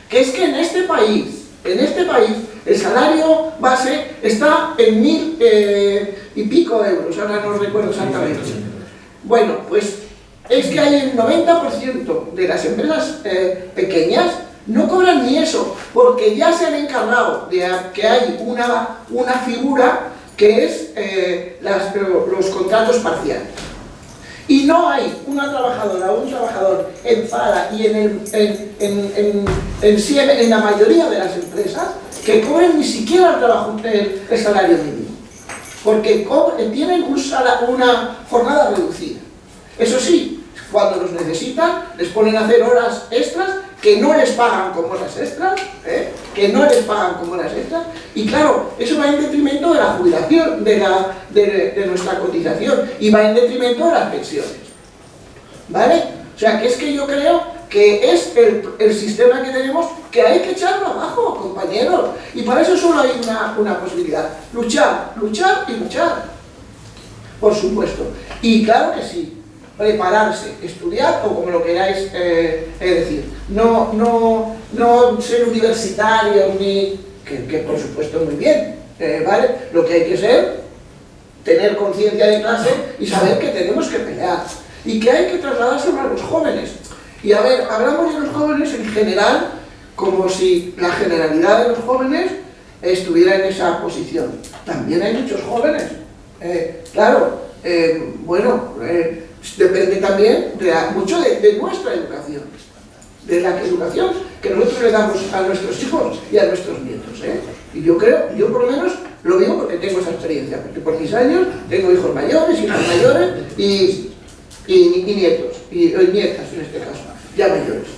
J: Que es que en este país, el salario base está en 1000 y pico euros, ahora no recuerdo exactamente. Bueno, pues es que hay el 90% de las empresas pequeñas no cobran ni eso, porque ya se han encargado de que hay una figura que es los contratos parciales. Y no hay una trabajadora o un trabajador en Zara y en Siemens, en la mayoría de las empresas, que cobren ni siquiera el salario mínimo, porque tienen una jornada reducida. Eso sí, cuando los necesitan, les ponen a hacer horas extras que no les pagan como horas extras, y claro, eso va en detrimento de la jubilación, de nuestra cotización, y va en detrimento de las pensiones, ¿vale? O sea, que es que yo creo que es el sistema que tenemos que hay que echarlo abajo, compañeros, y para eso solo hay una posibilidad: luchar, luchar y luchar, por supuesto, y claro que sí, prepararse, estudiar, o como lo queráis decir, no ser universitarios ni que por supuesto muy bien, ¿vale? Lo que hay que ser, tener conciencia de clase y saber que tenemos que pelear y que hay que trasladárselo a los jóvenes. Y a ver, hablamos de los jóvenes en general como si la generalidad de los jóvenes estuviera en esa posición. También hay muchos jóvenes, claro, bueno, depende también mucho de nuestra educación, de la educación que nosotros le damos a nuestros hijos y a nuestros nietos, Y yo creo, yo por lo menos lo digo porque tengo esa experiencia, porque por mis años tengo hijos mayores, hijas mayores y nietos, y nietas en este caso, ya mayores.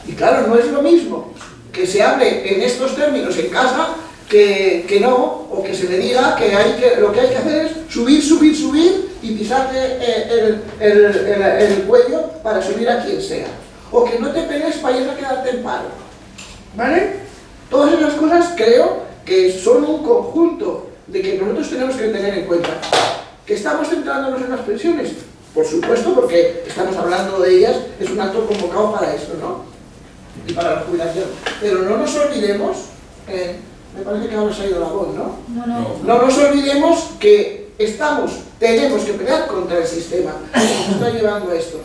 J: Y claro, no es lo mismo que se hable en estos términos en casa que no, o que se le diga que lo que hay que hacer es subir y pisarle el cuello para subir a quien sea, o que no te pelees para ir a quedarte en paro, ¿vale? Todas esas cosas creo que son un conjunto de que nosotros tenemos que tener en cuenta. ¿Que estamos centrándonos en las pensiones? Por supuesto, porque estamos hablando de ellas, es un acto convocado para eso, ¿no? Y para la jubilación. Pero no nos olvidemos, me parece que ahora se ha ido la voz, ¿no? No nos olvidemos que tenemos que pelear contra el sistema que nos está llevando a esto.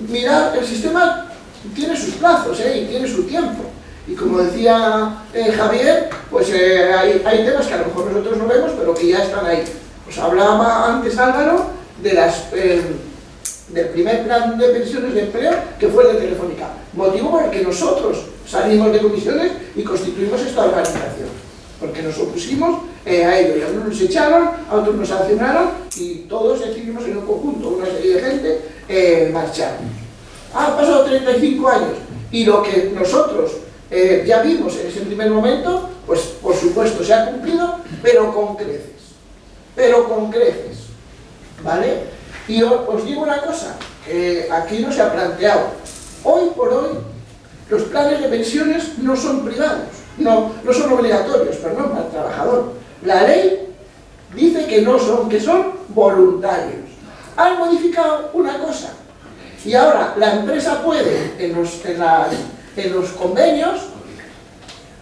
J: Mirad, el sistema tiene sus plazos, y tiene su tiempo. Y como decía Javier, pues hay temas que a lo mejor nosotros no vemos, pero que ya están ahí. Os hablaba antes Álvaro del primer plan de pensiones de empleo, que fue el de Telefónica, motivo por el que nosotros salimos de comisiones y constituimos esta organización, porque nos opusimos a ello, y a unos nos echaron, a otros nos sancionaron, y todos decidimos en un conjunto, una serie de gente, marchar. Han pasado 35 años, y lo que nosotros ya vimos en ese primer momento, pues por supuesto se ha cumplido, pero con creces, ¿vale? Y os digo una cosa, que aquí no se ha planteado. Hoy por hoy, los planes de pensiones no son privados, no son obligatorios, perdón, para el trabajador. La ley dice que no son, que son voluntarios. Han modificado una cosa, y ahora la empresa puede, en los convenios,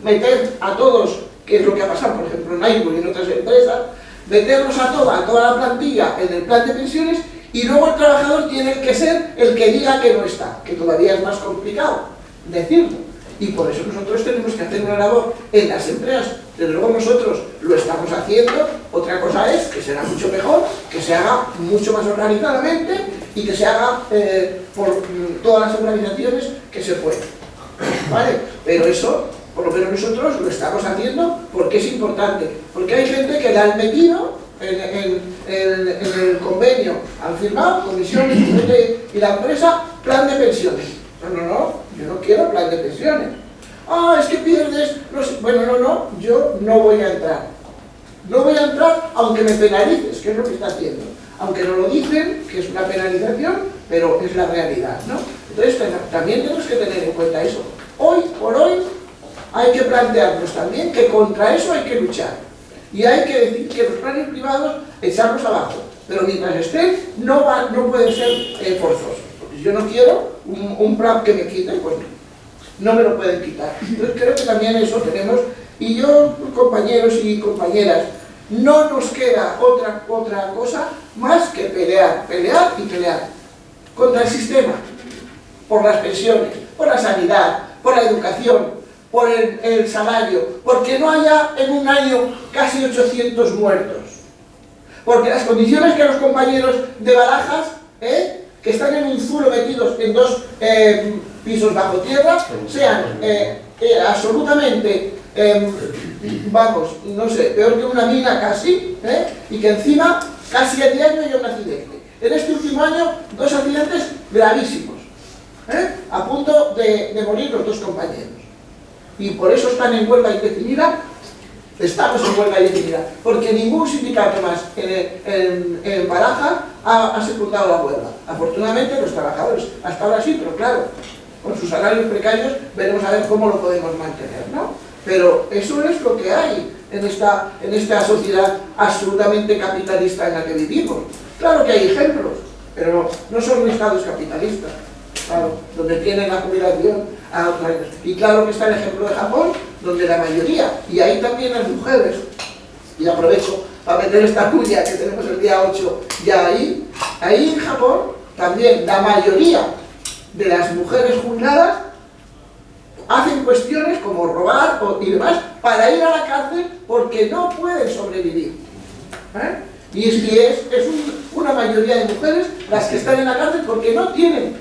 J: meter a todos, que es lo que ha pasado, por ejemplo, en Airbus y en otras empresas, meterlos a toda la plantilla en el plan de pensiones, y luego el trabajador tiene que ser el que diga que no está, que todavía es más complicado decirlo. Y por eso nosotros tenemos que hacer una labor en las empresas. Desde luego nosotros lo estamos haciendo. Otra cosa es que será mucho mejor, que se haga mucho más organizadamente y que se haga por todas las organizaciones que se puedan, ¿vale? Pero eso, por lo menos nosotros lo estamos haciendo porque es importante, porque hay gente que la han metido en el convenio, han firmado comisión y la empresa, plan de pensiones. No, yo no quiero plan de pensiones. Es que pierdes, no sé. Bueno, yo no voy a entrar. No voy a entrar aunque me penalices, que es lo que está haciendo. Aunque no lo dicen, que es una penalización, pero es la realidad, ¿no? Entonces también tenemos que tener en cuenta eso. Hoy por hoy hay que plantearnos también que contra eso hay que luchar. Y hay que decir que los planes privados echarlos abajo, pero mientras estén no pueden ser forzosos. Porque si yo no quiero un plan que me quiten, pues no me lo pueden quitar. Entonces creo que también eso tenemos, y yo, compañeros y compañeras, no nos queda otra cosa más que pelear y pelear contra el sistema, por las pensiones, por la sanidad, por la educación, por el salario, porque no haya en un año casi 800 muertos, porque las condiciones que los compañeros de Barajas, que están en un zulo metidos en 2 pisos bajo tierra, sean absolutamente, vamos, no sé, peor que una mina casi, y que encima casi a diario haya un accidente. En este último año, 2 accidentes gravísimos, a punto de morir los 2 compañeros. Y por eso están en huelga indefinida, estamos en huelga indefinida, porque ningún sindicato más en Barajas ha secundado la huelga. Afortunadamente los trabajadores, hasta ahora sí, pero claro, con sus salarios precarios veremos a ver cómo lo podemos mantener, ¿no? Pero eso es lo que hay en esta sociedad absolutamente capitalista en la que vivimos. Claro que hay ejemplos, pero no son estados capitalistas, claro, donde tienen la jubilación a otros años. Y claro que está el ejemplo de Japón, donde la mayoría, y ahí también las mujeres, y aprovecho para meter esta cuña que tenemos el día 8 ya ahí en Japón, también la mayoría de las mujeres jubiladas hacen cuestiones como robar y demás para ir a la cárcel porque no pueden sobrevivir. Y es una mayoría de mujeres las que están en la cárcel porque no tienen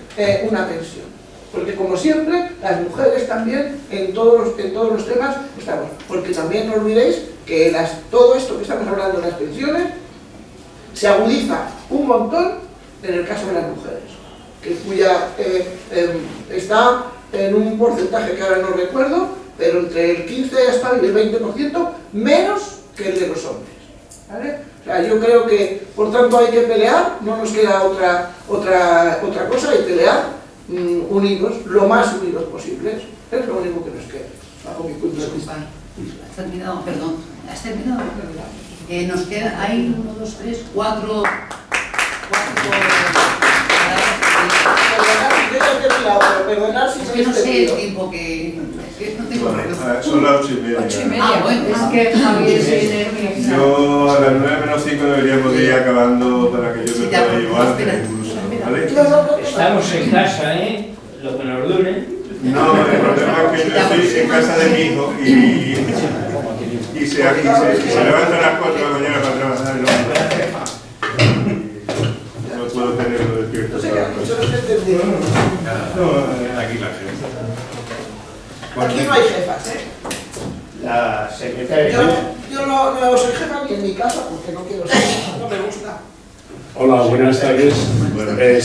J: una pensión. Porque como siempre, las mujeres también en todos los temas estamos. Porque también no olvidéis que todo esto que estamos hablando de las pensiones se agudiza un montón en el caso de las mujeres, cuya está en un porcentaje que ahora no recuerdo, pero entre el 15 hasta el 20% menos que el de los hombres, ¿vale? O sea, yo creo que, por tanto, hay que pelear, no nos queda otra cosa, hay que pelear unidos, lo más unidos posibles, es lo único que nos queda, bajo mi punto de vista.
B: ¿Has terminado? Perdón, ¿has terminado? Nos queda, hay 1, 2, 3, 4...
J: Perdonar si
B: es que no sé el tiempo que... no tengo reloj.
F: Son las 8:30.
B: Ah, bueno,
H: Es que Javier se nerviosa.
F: Yo a las 9 menos 5 deberíamos de ir acabando para que yo
B: Sí,
F: me
B: ya,
F: pueda llevar
B: espera.
F: incluso, ¿vale?
K: Estamos en casa, lo que nos dure.
F: No, el problema es que yo estoy en casa de mi hijo y se levanta a las 4 de la mañana para trabajar y no puedo tenerlo despierto. No, aquí la jefa.
J: Aquí no hay jefas,
I: La secretaria.
J: Yo no soy jefa ni en mi casa porque no quiero ser, no me gusta.
C: Hola, buenas tardes.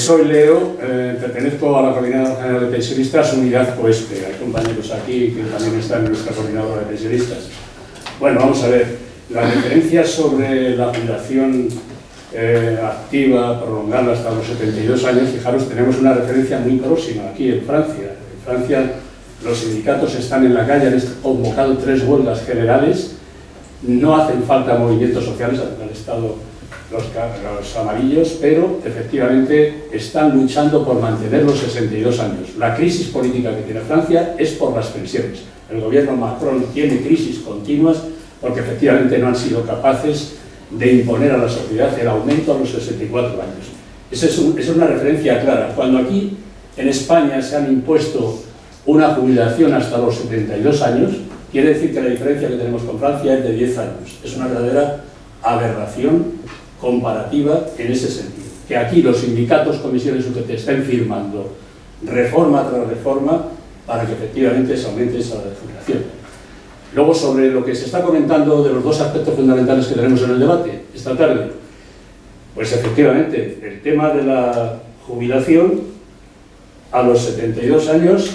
C: Soy Leo, pertenezco a la Coordinadora General de Pensionistas, Unidad Oeste. Hay compañeros aquí que también están en nuestra Coordinadora de Pensionistas. Bueno, vamos a ver. Las referencias sobre la jubilación activa, prolongada hasta los 72 años, fijaros, tenemos una referencia muy próxima aquí en Francia. En Francia los sindicatos están en la calle, han convocado 3 huelgas generales, no hacen falta movimientos sociales, han estado los amarillos, pero efectivamente están luchando por mantener los 62 años. La crisis política que tiene Francia es por las pensiones. El gobierno Macron tiene crisis continuas porque efectivamente no han sido capaces de imponer a la sociedad el aumento a los 64 años. Esa es una referencia clara. Cuando aquí en España se han impuesto una jubilación hasta los 72 años, quiere decir que la diferencia que tenemos con Francia es de 10 años. Es una verdadera aberración comparativa en ese sentido. Que aquí los sindicatos, comisiones UGT estén firmando reforma tras reforma para que efectivamente se aumente esa jubilación. Luego, sobre lo que se está comentando de los 2 aspectos fundamentales que tenemos en el debate esta tarde, pues efectivamente el tema de la jubilación a los 72 años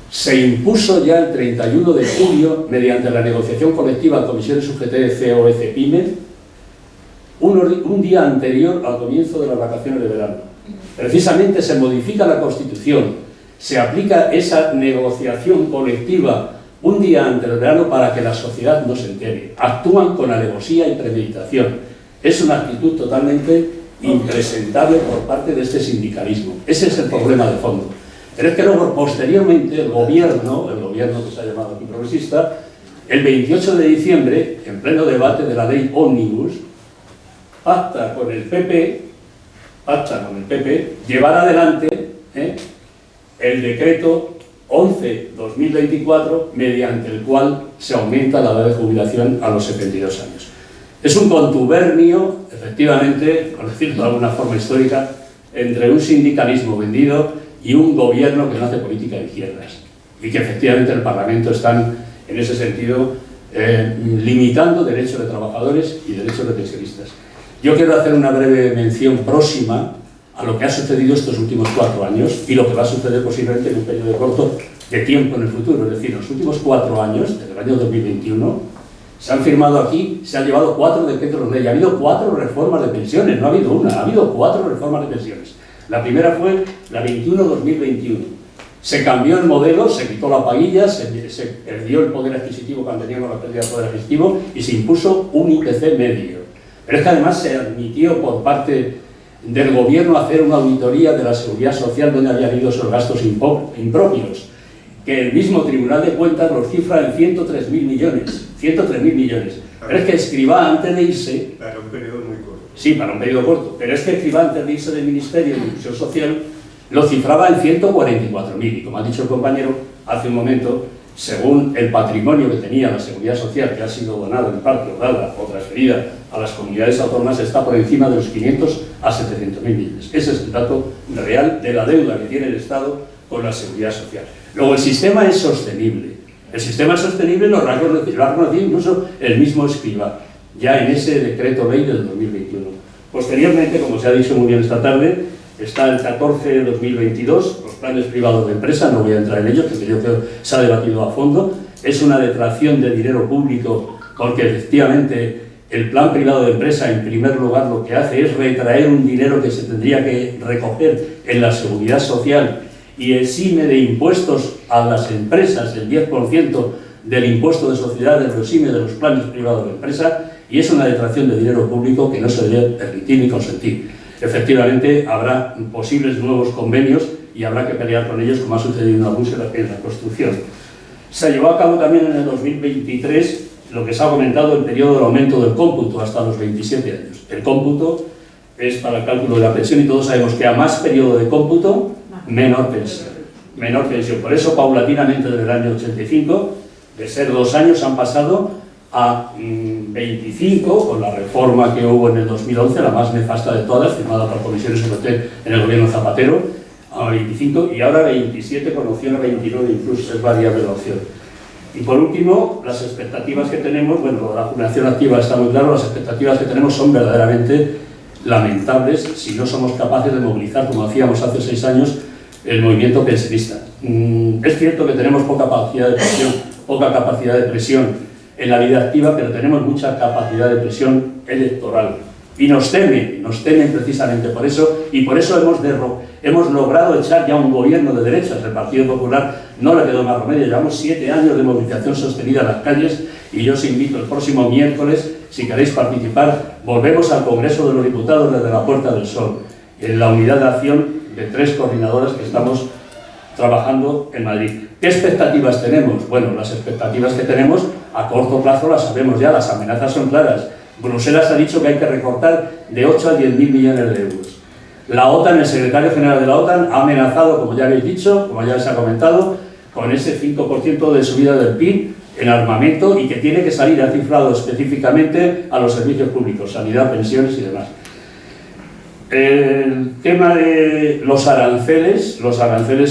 C: se impuso ya el 31 de julio mediante la negociación colectiva Comisiones UGT, COE, CEPIME, un día anterior al comienzo de las vacaciones de verano. Precisamente se modifica la Constitución, se aplica esa negociación colectiva un día antes del verano para que la sociedad no se entere. Actúan con alevosía y premeditación. Es una actitud totalmente impresentable por parte de este sindicalismo. Ese es el problema de fondo. Pero es que luego, posteriormente, el gobierno que se ha llamado aquí progresista, el 28 de diciembre, en pleno debate de la ley Ómnibus, pacta con el PP llevar adelante el decreto 11/2024, mediante el cual se aumenta la edad de jubilación a los 72 años. Es un contubernio, efectivamente, por decirlo de alguna forma histórica, entre un sindicalismo vendido y un gobierno que no hace política de izquierdas. Y que efectivamente el Parlamento están, en ese sentido, limitando derechos de trabajadores y derechos de pensionistas. Yo quiero hacer una breve mención próxima a lo que ha sucedido estos últimos 4 años y lo que va a suceder posiblemente en un periodo corto de tiempo en el futuro. Es decir, en los últimos 4 años, desde el año 2021, se han firmado aquí, se han llevado 4 decretos de ley. Ha habido 4 reformas de pensiones, no ha habido una, ha habido 4 reformas de pensiones. La primera fue la 21/2021. Se cambió el modelo, se quitó la paguilla, se perdió el poder adquisitivo cuando teníamos la pérdida de poder adquisitivo y se impuso un IPC medio. Pero es que además se admitió por parte del gobierno hacer una auditoría de la seguridad social donde habían ido esos gastos impropios, que el mismo Tribunal de Cuentas los cifra en 103.000 millones. 103.000 millones. Pero es que Escrivá, antes de irse...
F: Para un periodo muy corto. Sí,
C: para un periodo corto. Pero es que Escrivá, antes de irse del Ministerio de Inclusión Social, lo cifraba en 144.000. Y como ha dicho el compañero hace un momento, según el patrimonio que tenía la Seguridad Social, que ha sido donado en parte o dada o transferida a las comunidades autónomas, está por encima de los 500 a 700.000 millones. Ese es el dato real de la deuda que tiene el Estado con la Seguridad Social. Luego, el sistema es sostenible. El sistema es sostenible, lo ha reconocido incluso el mismo Escrivá, ya en ese decreto ley del 2021. Posteriormente, como se ha dicho muy bien esta tarde, está el 14 de 2022, los planes privados de empresa, no voy a entrar en ellos, porque yo creo que se ha debatido a fondo. Es una detracción de dinero público, porque efectivamente el plan privado de empresa, en primer lugar, lo que hace es retraer un dinero que se tendría que recoger en la seguridad social y exime de impuestos a las empresas el 10% del impuesto de sociedades, lo exime de los planes privados de empresa, y es una detracción de dinero público que no se debe permitir ni consentir. Efectivamente, habrá posibles nuevos convenios y habrá que pelear con ellos, como ha sucedido en la construcción. Se llevó a cabo también en el 2023 lo que se ha comentado, el periodo del aumento del cómputo hasta los 27 años. El cómputo es para el cálculo de la pensión y todos sabemos que a más periodo de cómputo, menor pensión. Menor pensión. Por eso, paulatinamente, desde el año 85, de ser 2 años, han pasado a 25, con la reforma que hubo en el 2011, la más nefasta de todas, firmada por comisiones europeas en el gobierno Zapatero, a 25, y ahora 27 con opción a 29, incluso es variable la opción. Y por último, las expectativas que tenemos, bueno, la jubilación activa está muy claro, las expectativas que tenemos son verdaderamente lamentables si no somos capaces de movilizar, como hacíamos hace 6 años, el movimiento pensionista. Es cierto que tenemos poca capacidad de presión en la vida activa, pero tenemos mucha capacidad de presión electoral. Y nos temen precisamente por eso, y por eso hemos logrado echar ya un gobierno de derechas. El Partido Popular no le quedó más remedio. Llevamos 7 años de movilización sostenida en las calles, y yo os invito el próximo miércoles, si queréis participar, volvemos al Congreso de los Diputados desde la Puerta del Sol, en la unidad de acción de 3 coordinadoras que estamos trabajando en Madrid. ¿Qué expectativas tenemos? Bueno, las expectativas que tenemos a corto plazo las sabemos ya, las amenazas son claras. Bruselas ha dicho que hay que recortar de 8 a 10.000 millones de euros. La OTAN, el secretario general de la OTAN, ha amenazado, como ya habéis dicho, como ya se ha comentado, con ese 5% de subida del PIB en armamento, y que tiene que salir, ha cifrado específicamente a los servicios públicos, sanidad, pensiones y demás. El tema de los aranceles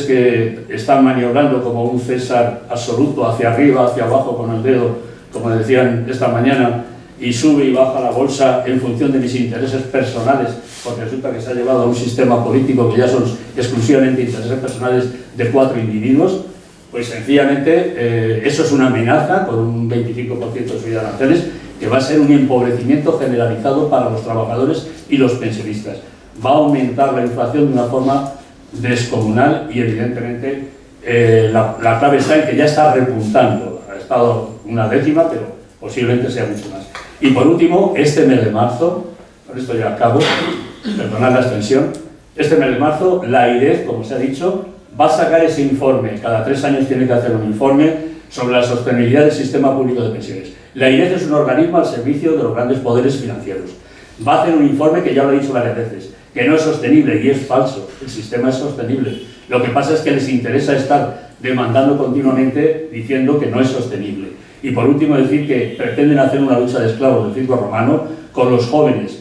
C: que están maniobrando como un César absoluto, hacia arriba, hacia abajo con el dedo, como decían esta mañana, y sube y baja la bolsa en función de mis intereses personales, porque resulta que se ha llevado a un sistema político que ya son exclusivamente intereses personales de 4 individuos, pues sencillamente eso es una amenaza con un 25% de subida de aranceles, que va a ser un empobrecimiento generalizado para los trabajadores y los pensionistas. va a aumentar la inflación de una forma descomunal y evidentemente la clave está en que ya está repuntando. Ha estado una décima, pero posiblemente sea mucho más. Y por último, este mes de marzo, con esto ya acabo, perdonad la extensión, este mes de marzo la AIREF, como se ha dicho, va a sacar ese informe. Cada 3 años tiene que hacer un informe sobre la sostenibilidad del sistema público de pensiones. La AIREF es un organismo al servicio de los grandes poderes financieros. Va a hacer un informe que ya lo he dicho varias veces, que no es sostenible, y es falso. El sistema es sostenible. Lo que pasa es que les interesa estar demandando continuamente diciendo que no es sostenible. Y por último decir que pretenden hacer una lucha de esclavos del circo romano con los jóvenes.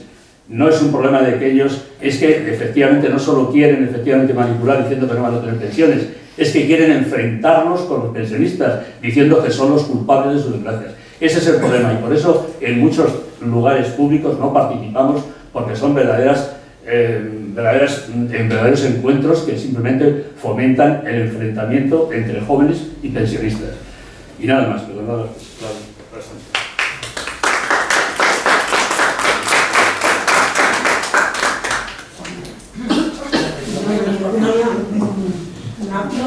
C: No es un problema de que ellos, es que efectivamente no solo quieren manipular diciendo que no van a tener pensiones, es que quieren enfrentarnos con los pensionistas diciendo que son los culpables de sus desgracias. Ese es el problema y por eso en muchos lugares públicos no participamos, porque son verdaderos encuentros que simplemente fomentan el enfrentamiento entre jóvenes y pensionistas. Y nada más, pero nada más.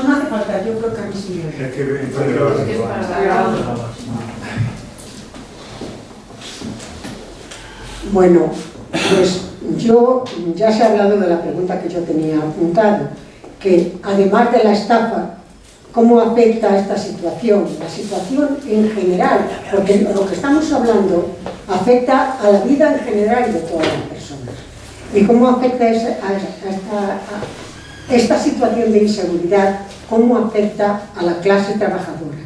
L: No hace falta, yo creo que a mí sí. Bueno, pues yo ya se ha hablado de la pregunta que yo tenía apuntado, que además de la estafa, ¿cómo afecta esta situación? La situación en general, porque lo que estamos hablando afecta a la vida en general de todas las personas. ¿Y cómo afecta esta situación de inseguridad? ¿Cómo afecta a la clase trabajadora?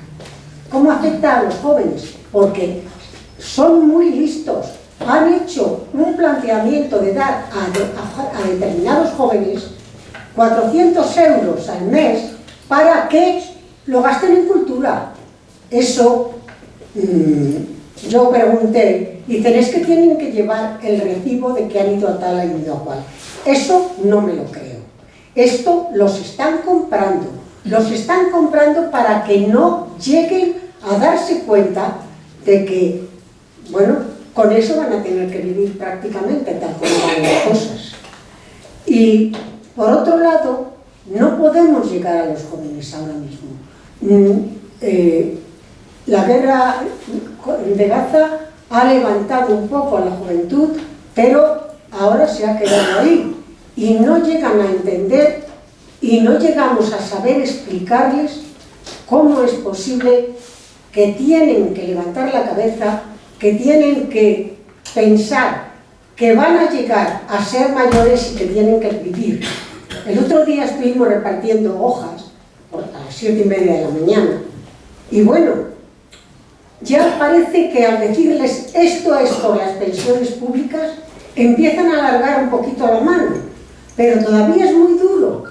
L: ¿Cómo afecta a los jóvenes? Porque son muy listos. Han hecho un planteamiento de dar a determinados jóvenes 400 euros al mes para que lo gasten en cultura. Eso, yo pregunté, dicen, es que tienen que llevar el recibo de que han ido a tal, han ido a cual. Eso no me lo creo. Esto los están comprando para que no lleguen a darse cuenta de que, bueno, con eso van a tener que vivir prácticamente tal como van las cosas. Y, por otro lado, no podemos llegar a los jóvenes ahora mismo. La guerra de Gaza ha levantado un poco a la juventud, pero ahora se ha quedado ahí. Y no llegan a entender y no llegamos a saber explicarles cómo es posible que tienen que levantar la cabeza, que tienen que pensar que van a llegar a ser mayores y que tienen que vivir. El otro día estuvimos repartiendo hojas a las 7:30 de la mañana y bueno, ya parece que al decirles esto es por las pensiones públicas empiezan a alargar un poquito la mano, pero todavía es muy duro,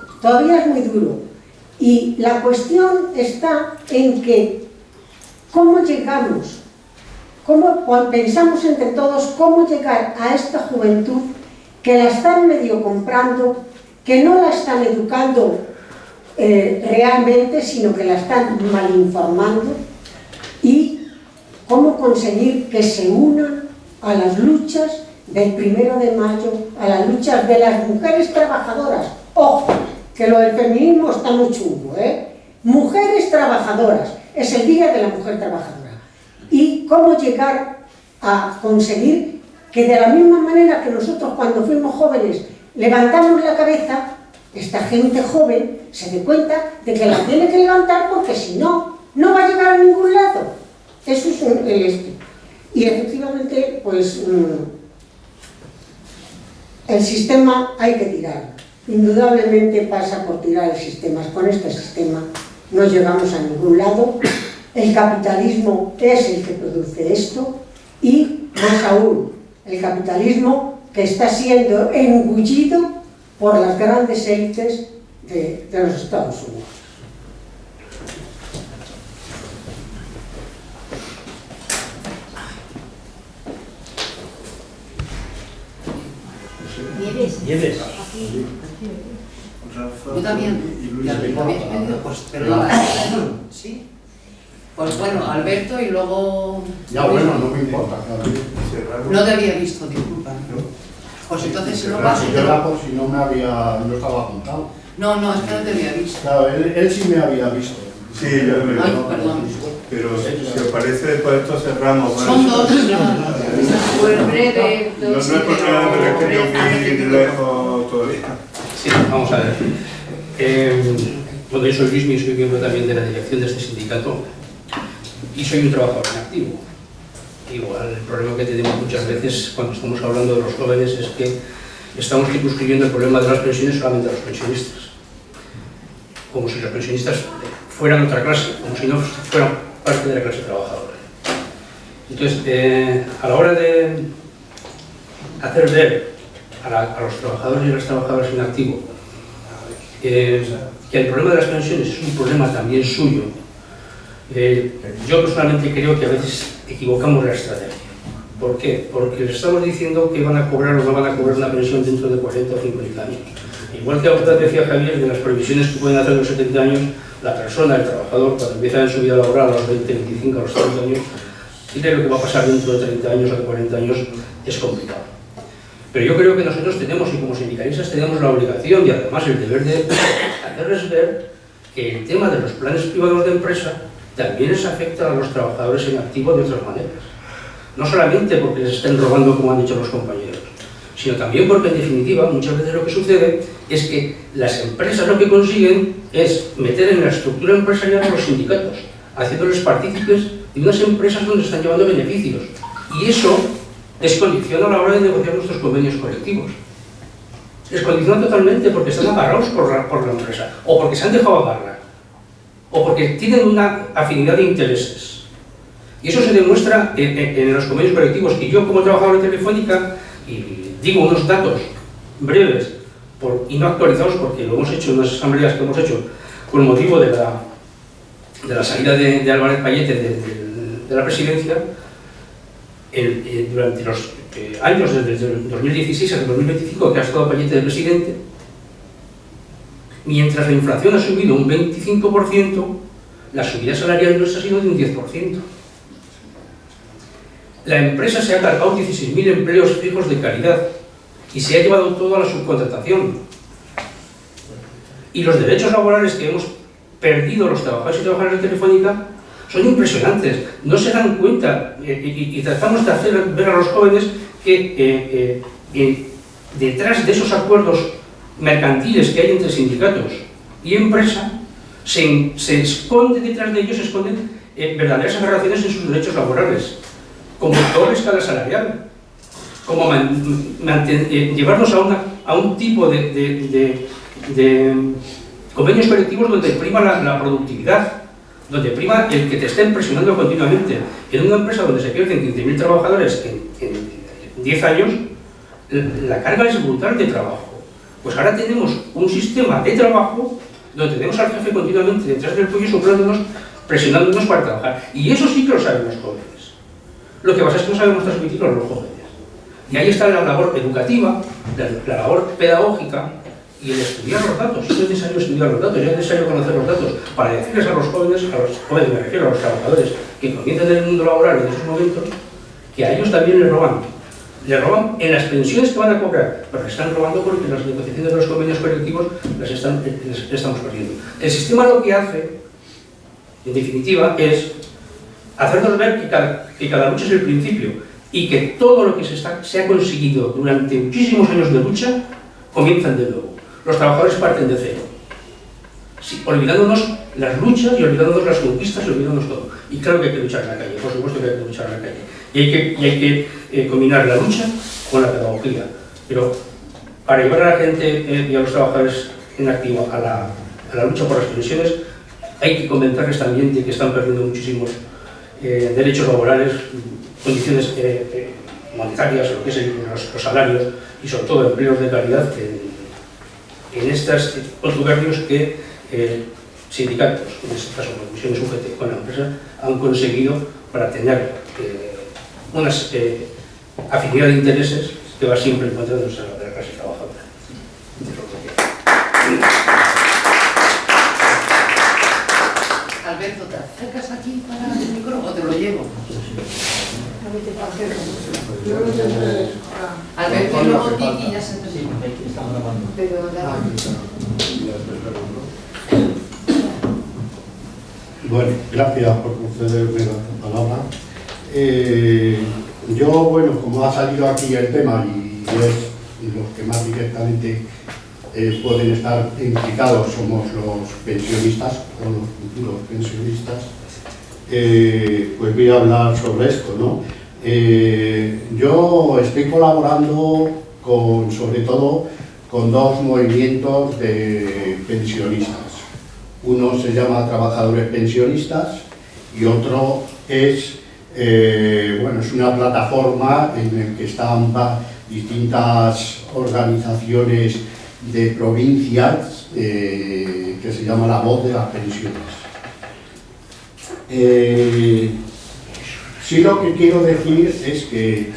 L: y la cuestión está en que cómo llegamos, cuando pensamos entre todos cómo llegar a esta juventud que la están medio comprando, que no la están educando realmente, sino que la están mal informando, y cómo conseguir que se unan a las luchas del 1 de mayo, a las luchas de las mujeres trabajadoras. Ojo, que lo del feminismo está muy chungo, Mujeres trabajadoras, es el Día de la Mujer Trabajadora. Y cómo llegar a conseguir que de la misma manera que nosotros cuando fuimos jóvenes levantamos la cabeza, esta gente joven se dé cuenta de que la tiene que levantar porque si no, no va a llegar a ningún lado. Eso es el este. Y efectivamente, pues, el sistema hay que tirarlo. Indudablemente pasa por tirar el sistema. Con este sistema no llegamos a ningún lado. El capitalismo es el que produce esto y, más aún, el capitalismo que está siendo engullido por las grandes élites de los Estados Unidos.
A: Nieves.
B: Yo también. Ya me habéis pedido, pues perdona. ¿Sí? Pues bueno, Alberto y luego...
F: Ya bueno, no me importa.
B: No te había visto, disculpa. Pues entonces si no
M: Pero
B: vas...
M: si yo era por si no me había, no estaba apuntado.
B: No, es que no te había visto.
M: Claro, él sí me había visto.
F: Sí, yo lo
B: Ay, perdón.
F: Pero si os parece, después esto cerramos. ¿Vale?
B: Son dos,
H: Pues breve,
F: No es porque me quería muy lejos todavía.
A: Sí, vamos a ver. Bueno, yo soy Luis, soy miembro también de la dirección de este sindicato y soy un trabajador en activo. Igual, el problema que tenemos muchas veces cuando estamos hablando de los jóvenes es que estamos circunscribiendo el problema de las pensiones solamente a los pensionistas. Como si los pensionistas fueran otra clase, como si no fueran parte de la clase trabajadora. Entonces, a la hora de hacer ver a los trabajadores y las trabajadoras en activo que el problema de las pensiones es un problema también suyo, yo personalmente creo que a veces equivocamos la estrategia. ¿Por qué? Porque les estamos diciendo que van a cobrar o no van a cobrar una pensión dentro de 40 o 50 años. Igual que ahora decía Javier, de las previsiones que pueden hacer a los 70 años, la persona, el trabajador, cuando empieza en su vida laboral a los 20, 25, a los 30 años, tiene lo que va a pasar dentro de 30 años o de 40 años es complicado. Pero yo creo que nosotros tenemos, y como sindicalistas tenemos la obligación y además el deber de hacerles ver que el tema de los planes privados de empresa también les afecta a los trabajadores en activo de otras maneras. No solamente porque les estén robando, como han dicho los compañeros, sino también porque, en definitiva, muchas veces lo que sucede es que las empresas lo que consiguen es meter en la estructura empresarial a los sindicatos, haciéndoles partícipes de unas empresas donde se están llevando beneficios. Y eso les condiciona a la hora de negociar nuestros convenios colectivos. Les condiciona totalmente porque están agarrados por la empresa, o porque se han dejado agarrar, o porque tienen una afinidad de intereses. Y eso se demuestra en los convenios colectivos. Y yo, como trabajador de Telefónica, y digo unos datos breves y no actualizados, porque lo hemos hecho en unas asambleas que hemos hecho con motivo de la salida de Álvarez Pallete de la presidencia, durante los años desde el 2016 hasta el 2025 que ha estado Pallete de presidente, mientras la inflación ha subido un 25%, la subida salarial nuestra ha sido de un 10%. La empresa se ha cargado 16.000 empleos fijos de calidad y se ha llevado todo a la subcontratación. Y los derechos laborales que hemos perdido los trabajadores y trabajadoras de Telefónica son impresionantes. No se dan cuenta y tratamos de hacer ver a los jóvenes que detrás de esos acuerdos mercantiles que hay entre sindicatos y empresa se esconde, detrás de ellos se esconden verdaderas aberraciones en sus derechos laborales, como toda la escala salarial, como llevarnos a un tipo de convenios colectivos donde prima la productividad, donde prima el que te estén presionando continuamente. En una empresa donde se pierden 15.000 trabajadores en 10 años, la carga es brutal de trabajo. Pues ahora tenemos un sistema de trabajo donde tenemos al jefe continuamente detrás del cuello soplándonos, presionándonos para trabajar. Y eso sí que lo saben los jóvenes. Lo que pasa es que no sabemos transmitirlo a los jóvenes. Y ahí está la labor educativa, la labor pedagógica y el estudiar los datos. Es necesario estudiar los datos, es necesario conocer los datos para decirles a los jóvenes me refiero a los trabajadores que comienzan en el mundo laboral en esos momentos, que a ellos también les roban. Les roban en las pensiones que van a cobrar, pero les están robando porque las negociaciones de los convenios colectivos les estamos perdiendo. El sistema lo que hace, en definitiva, es hacernos ver que cada lucha es el principio y que todo lo que se ha conseguido durante muchísimos años de lucha comienzan de nuevo. Los trabajadores parten de cero, sí, olvidándonos las luchas y olvidándonos las conquistas y olvidándonos todo. Y claro que hay que luchar en la calle, por supuesto que hay que luchar en la calle. Y hay que combinar la lucha con la pedagogía. Pero para llevar a la gente y a los trabajadores en activo a la lucha por las pensiones, hay que comentarles también de que están perdiendo muchísimos derechos laborales, condiciones monetarias, lo que es los salarios y sobre todo empleos de calidad en estos contubernios que sindicatos, en este caso comisiones UGT con la empresa, han conseguido para tener una afinidad de intereses que va siempre en contra de la clase trabajadora.
B: Alberto, ¿te acercas aquí para el micrófono o te lo llevo? A ver, que luego Tiki ya se presenta.
M: Bueno, gracias por concederme la palabra. Yo, bueno, como ha salido aquí el tema y es los que más directamente pueden estar implicados somos los pensionistas o los futuros pensionistas, pues voy a hablar sobre esto, ¿no? Yo estoy colaborando sobre todo con dos movimientos de pensionistas. Uno se llama Trabajadores Pensionistas y otro es, es una plataforma en la que están distintas organizaciones de provincias que se llama La Voz de las Pensiones. Sí, lo que quiero decir es que,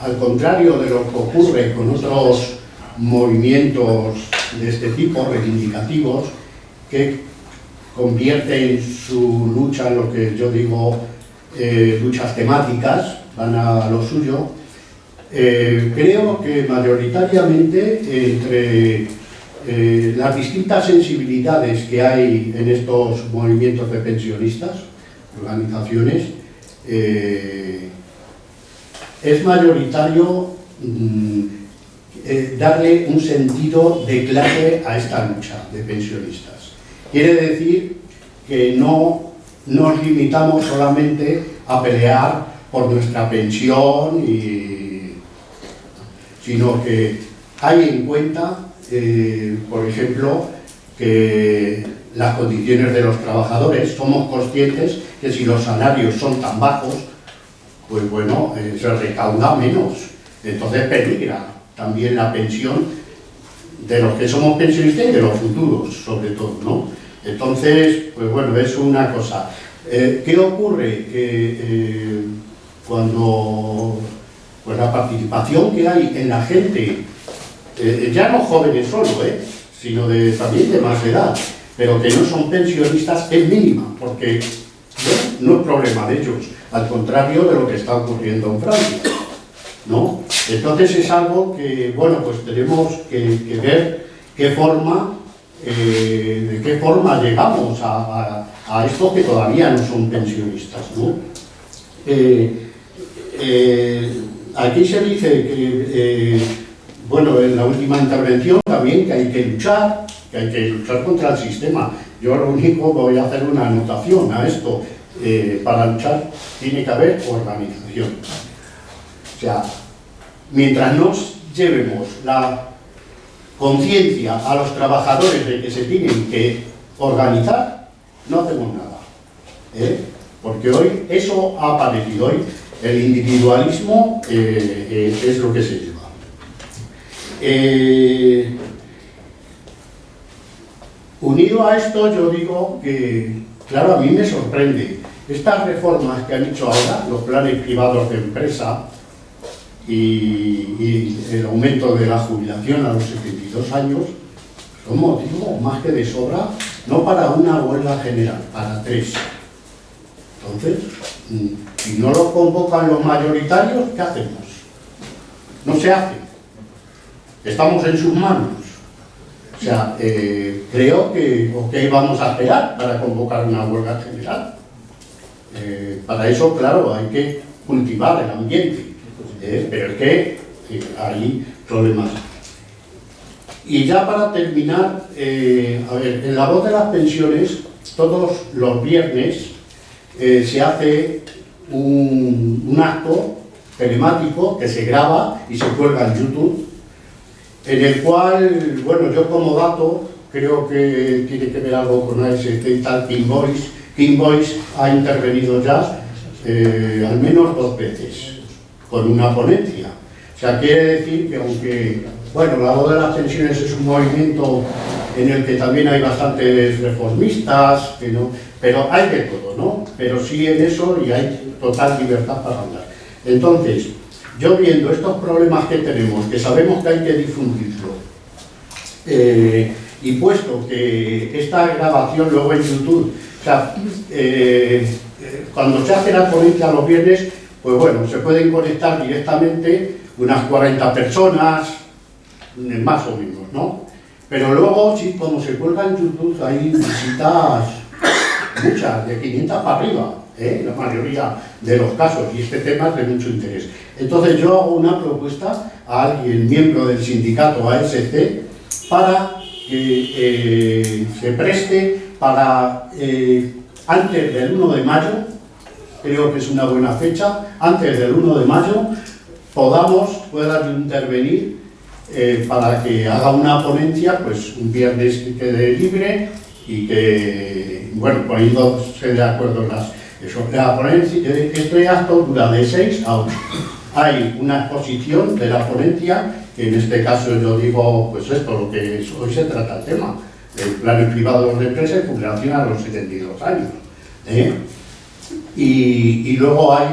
M: al contrario de lo que ocurre con otros movimientos de este tipo, reivindicativos, que convierten su lucha en lo que yo digo luchas temáticas, van a lo suyo, creo que mayoritariamente entre las distintas sensibilidades que hay en estos movimientos de pensionistas, organizaciones, es mayoritario darle un sentido de clase a esta lucha de pensionistas. Quiere decir que no nos limitamos solamente a pelear por nuestra pensión, sino que hay en cuenta, por ejemplo, que las condiciones de los trabajadores. Somos conscientes que si los salarios son tan bajos, pues bueno, se recauda menos, entonces peligra también la pensión de los que somos pensionistas y de los futuros, sobre todo, ¿no? Entonces, pues bueno, es una cosa. ¿Qué ocurre? Que cuando pues la participación que hay en la gente, ya no jóvenes solo, sino también de más edad, pero que no son pensionistas, es mínima, porque no es problema de ellos, al contrario de lo que está ocurriendo en Francia, ¿no? Entonces es algo que, bueno, pues tenemos que ver de qué forma llegamos a estos que todavía no son pensionistas, ¿no? Aquí se dice que, bueno, en la última intervención también que hay que luchar contra el sistema. Yo lo único voy a hacer una anotación a esto. Para luchar tiene que haber organización. O sea, mientras nos llevemos la conciencia a los trabajadores de que se tienen que organizar, no hacemos nada. Porque hoy eso ha aparecido. Hoy el individualismo es lo que se lleva. Unido a esto, yo digo que, claro, a mí me sorprende estas reformas que han hecho ahora, los planes privados de empresa y el aumento de la jubilación a los 72 años, son motivo más que de sobra, no para una huelga general, para 3. Entonces, si no lo convocan los mayoritarios, ¿qué hacemos? No se hace. Estamos en sus manos. O sea, creo que vamos a esperar para convocar una huelga general. Para eso, claro, hay que cultivar el ambiente, pero es que hay problemas. Y ya para terminar, a ver, en La Voz de las Pensiones, todos los viernes se hace un acto telemático que se graba y se cuelga en YouTube, en el cual, bueno, yo como dato, creo que tiene que ver algo con AST y tal, King Voice ha intervenido ya al menos 2 veces, con una ponencia. O sea, quiere decir que aunque, bueno, La Voz de las Pensiones es un movimiento en el que también hay bastantes reformistas, pero hay de todo, ¿no? Pero sí en eso y hay total libertad para hablar. Entonces, yo viendo estos problemas que tenemos, que sabemos que hay que difundirlo, y puesto que esta grabación luego en YouTube, o sea, cuando se hace la ponencia los viernes, pues bueno, se pueden conectar directamente unas 40 personas, más o menos, ¿no? Pero luego, sí, como se cuelga en YouTube, hay visitas muchas, de 500 para arriba, la mayoría de los casos, y este tema es de mucho interés. Entonces yo hago una propuesta a alguien, miembro del sindicato ASC, para que se preste para antes del 1 de mayo, creo que es una buena fecha, antes del 1 de mayo puedan intervenir para que haga una ponencia, pues un viernes que quede libre y que, bueno, poniéndose de acuerdo la ponencia, este acto dura de 6 a 8. Hay una exposición de la ponencia, que en este caso yo digo, pues esto, lo que hoy se trata el tema, el planes privados de empresa y jubilación a los 72 años. Y luego hay,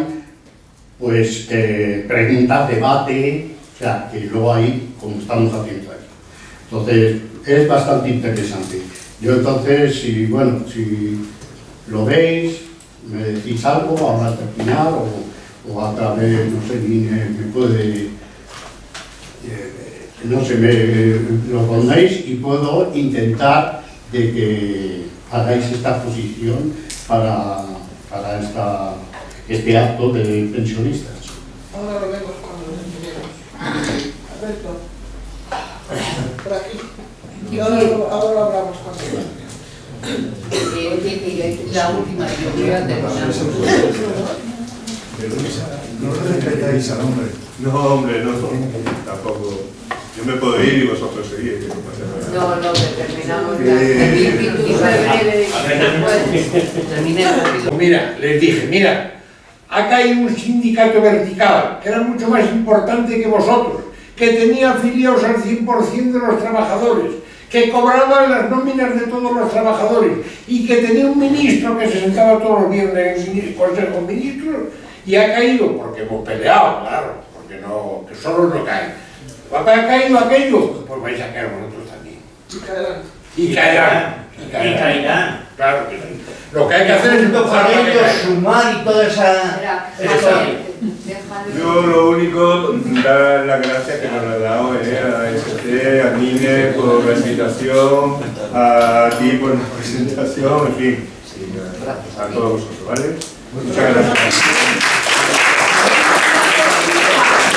M: pues, preguntas, debate, o sea, que luego ahí, como estamos haciendo aquí. Entonces, es bastante interesante. Yo entonces, si lo veis, me decís algo, ahora al terminar, o a través, no sé, me puede, no sé, lo ponéis y puedo intentar de que hagáis esta exposición para este acto de pensionistas.
J: Ahora lo vemos cuando lo enseñemos. Alberto, por aquí. Y ahora lo hablamos cuando
B: la última, yo voy a terminar.
F: No le reprendáis al hombre. No, hombre, no, tampoco. Yo me puedo ir y vosotros seguís, que no pasa nada.
B: No, terminamos ya.
D: Mira, les dije, mira, acá hay un sindicato vertical, que era mucho más importante que vosotros, que tenía afiliados al 100% de los trabajadores, que cobraban las nóminas de todos los trabajadores y que tenía un ministro que se sentaba todos los viernes en el Consejo de Ministros y ha caído, porque hemos peleado, claro, porque no, que solo no cae. ¿Ha caído aquello? Pues vais a caer vosotros también. Y caerán.
K: Y caerán.
D: Claro que sí. Lo que hay que hacer es empezar a
I: ellos, sumar y toda esa...
F: Yo lo único, dar las gracias que nos ha dado a SC, a Nine por la invitación, a ti por la presentación, en fin, a todos vosotros, ¿vale? Muchas gracias.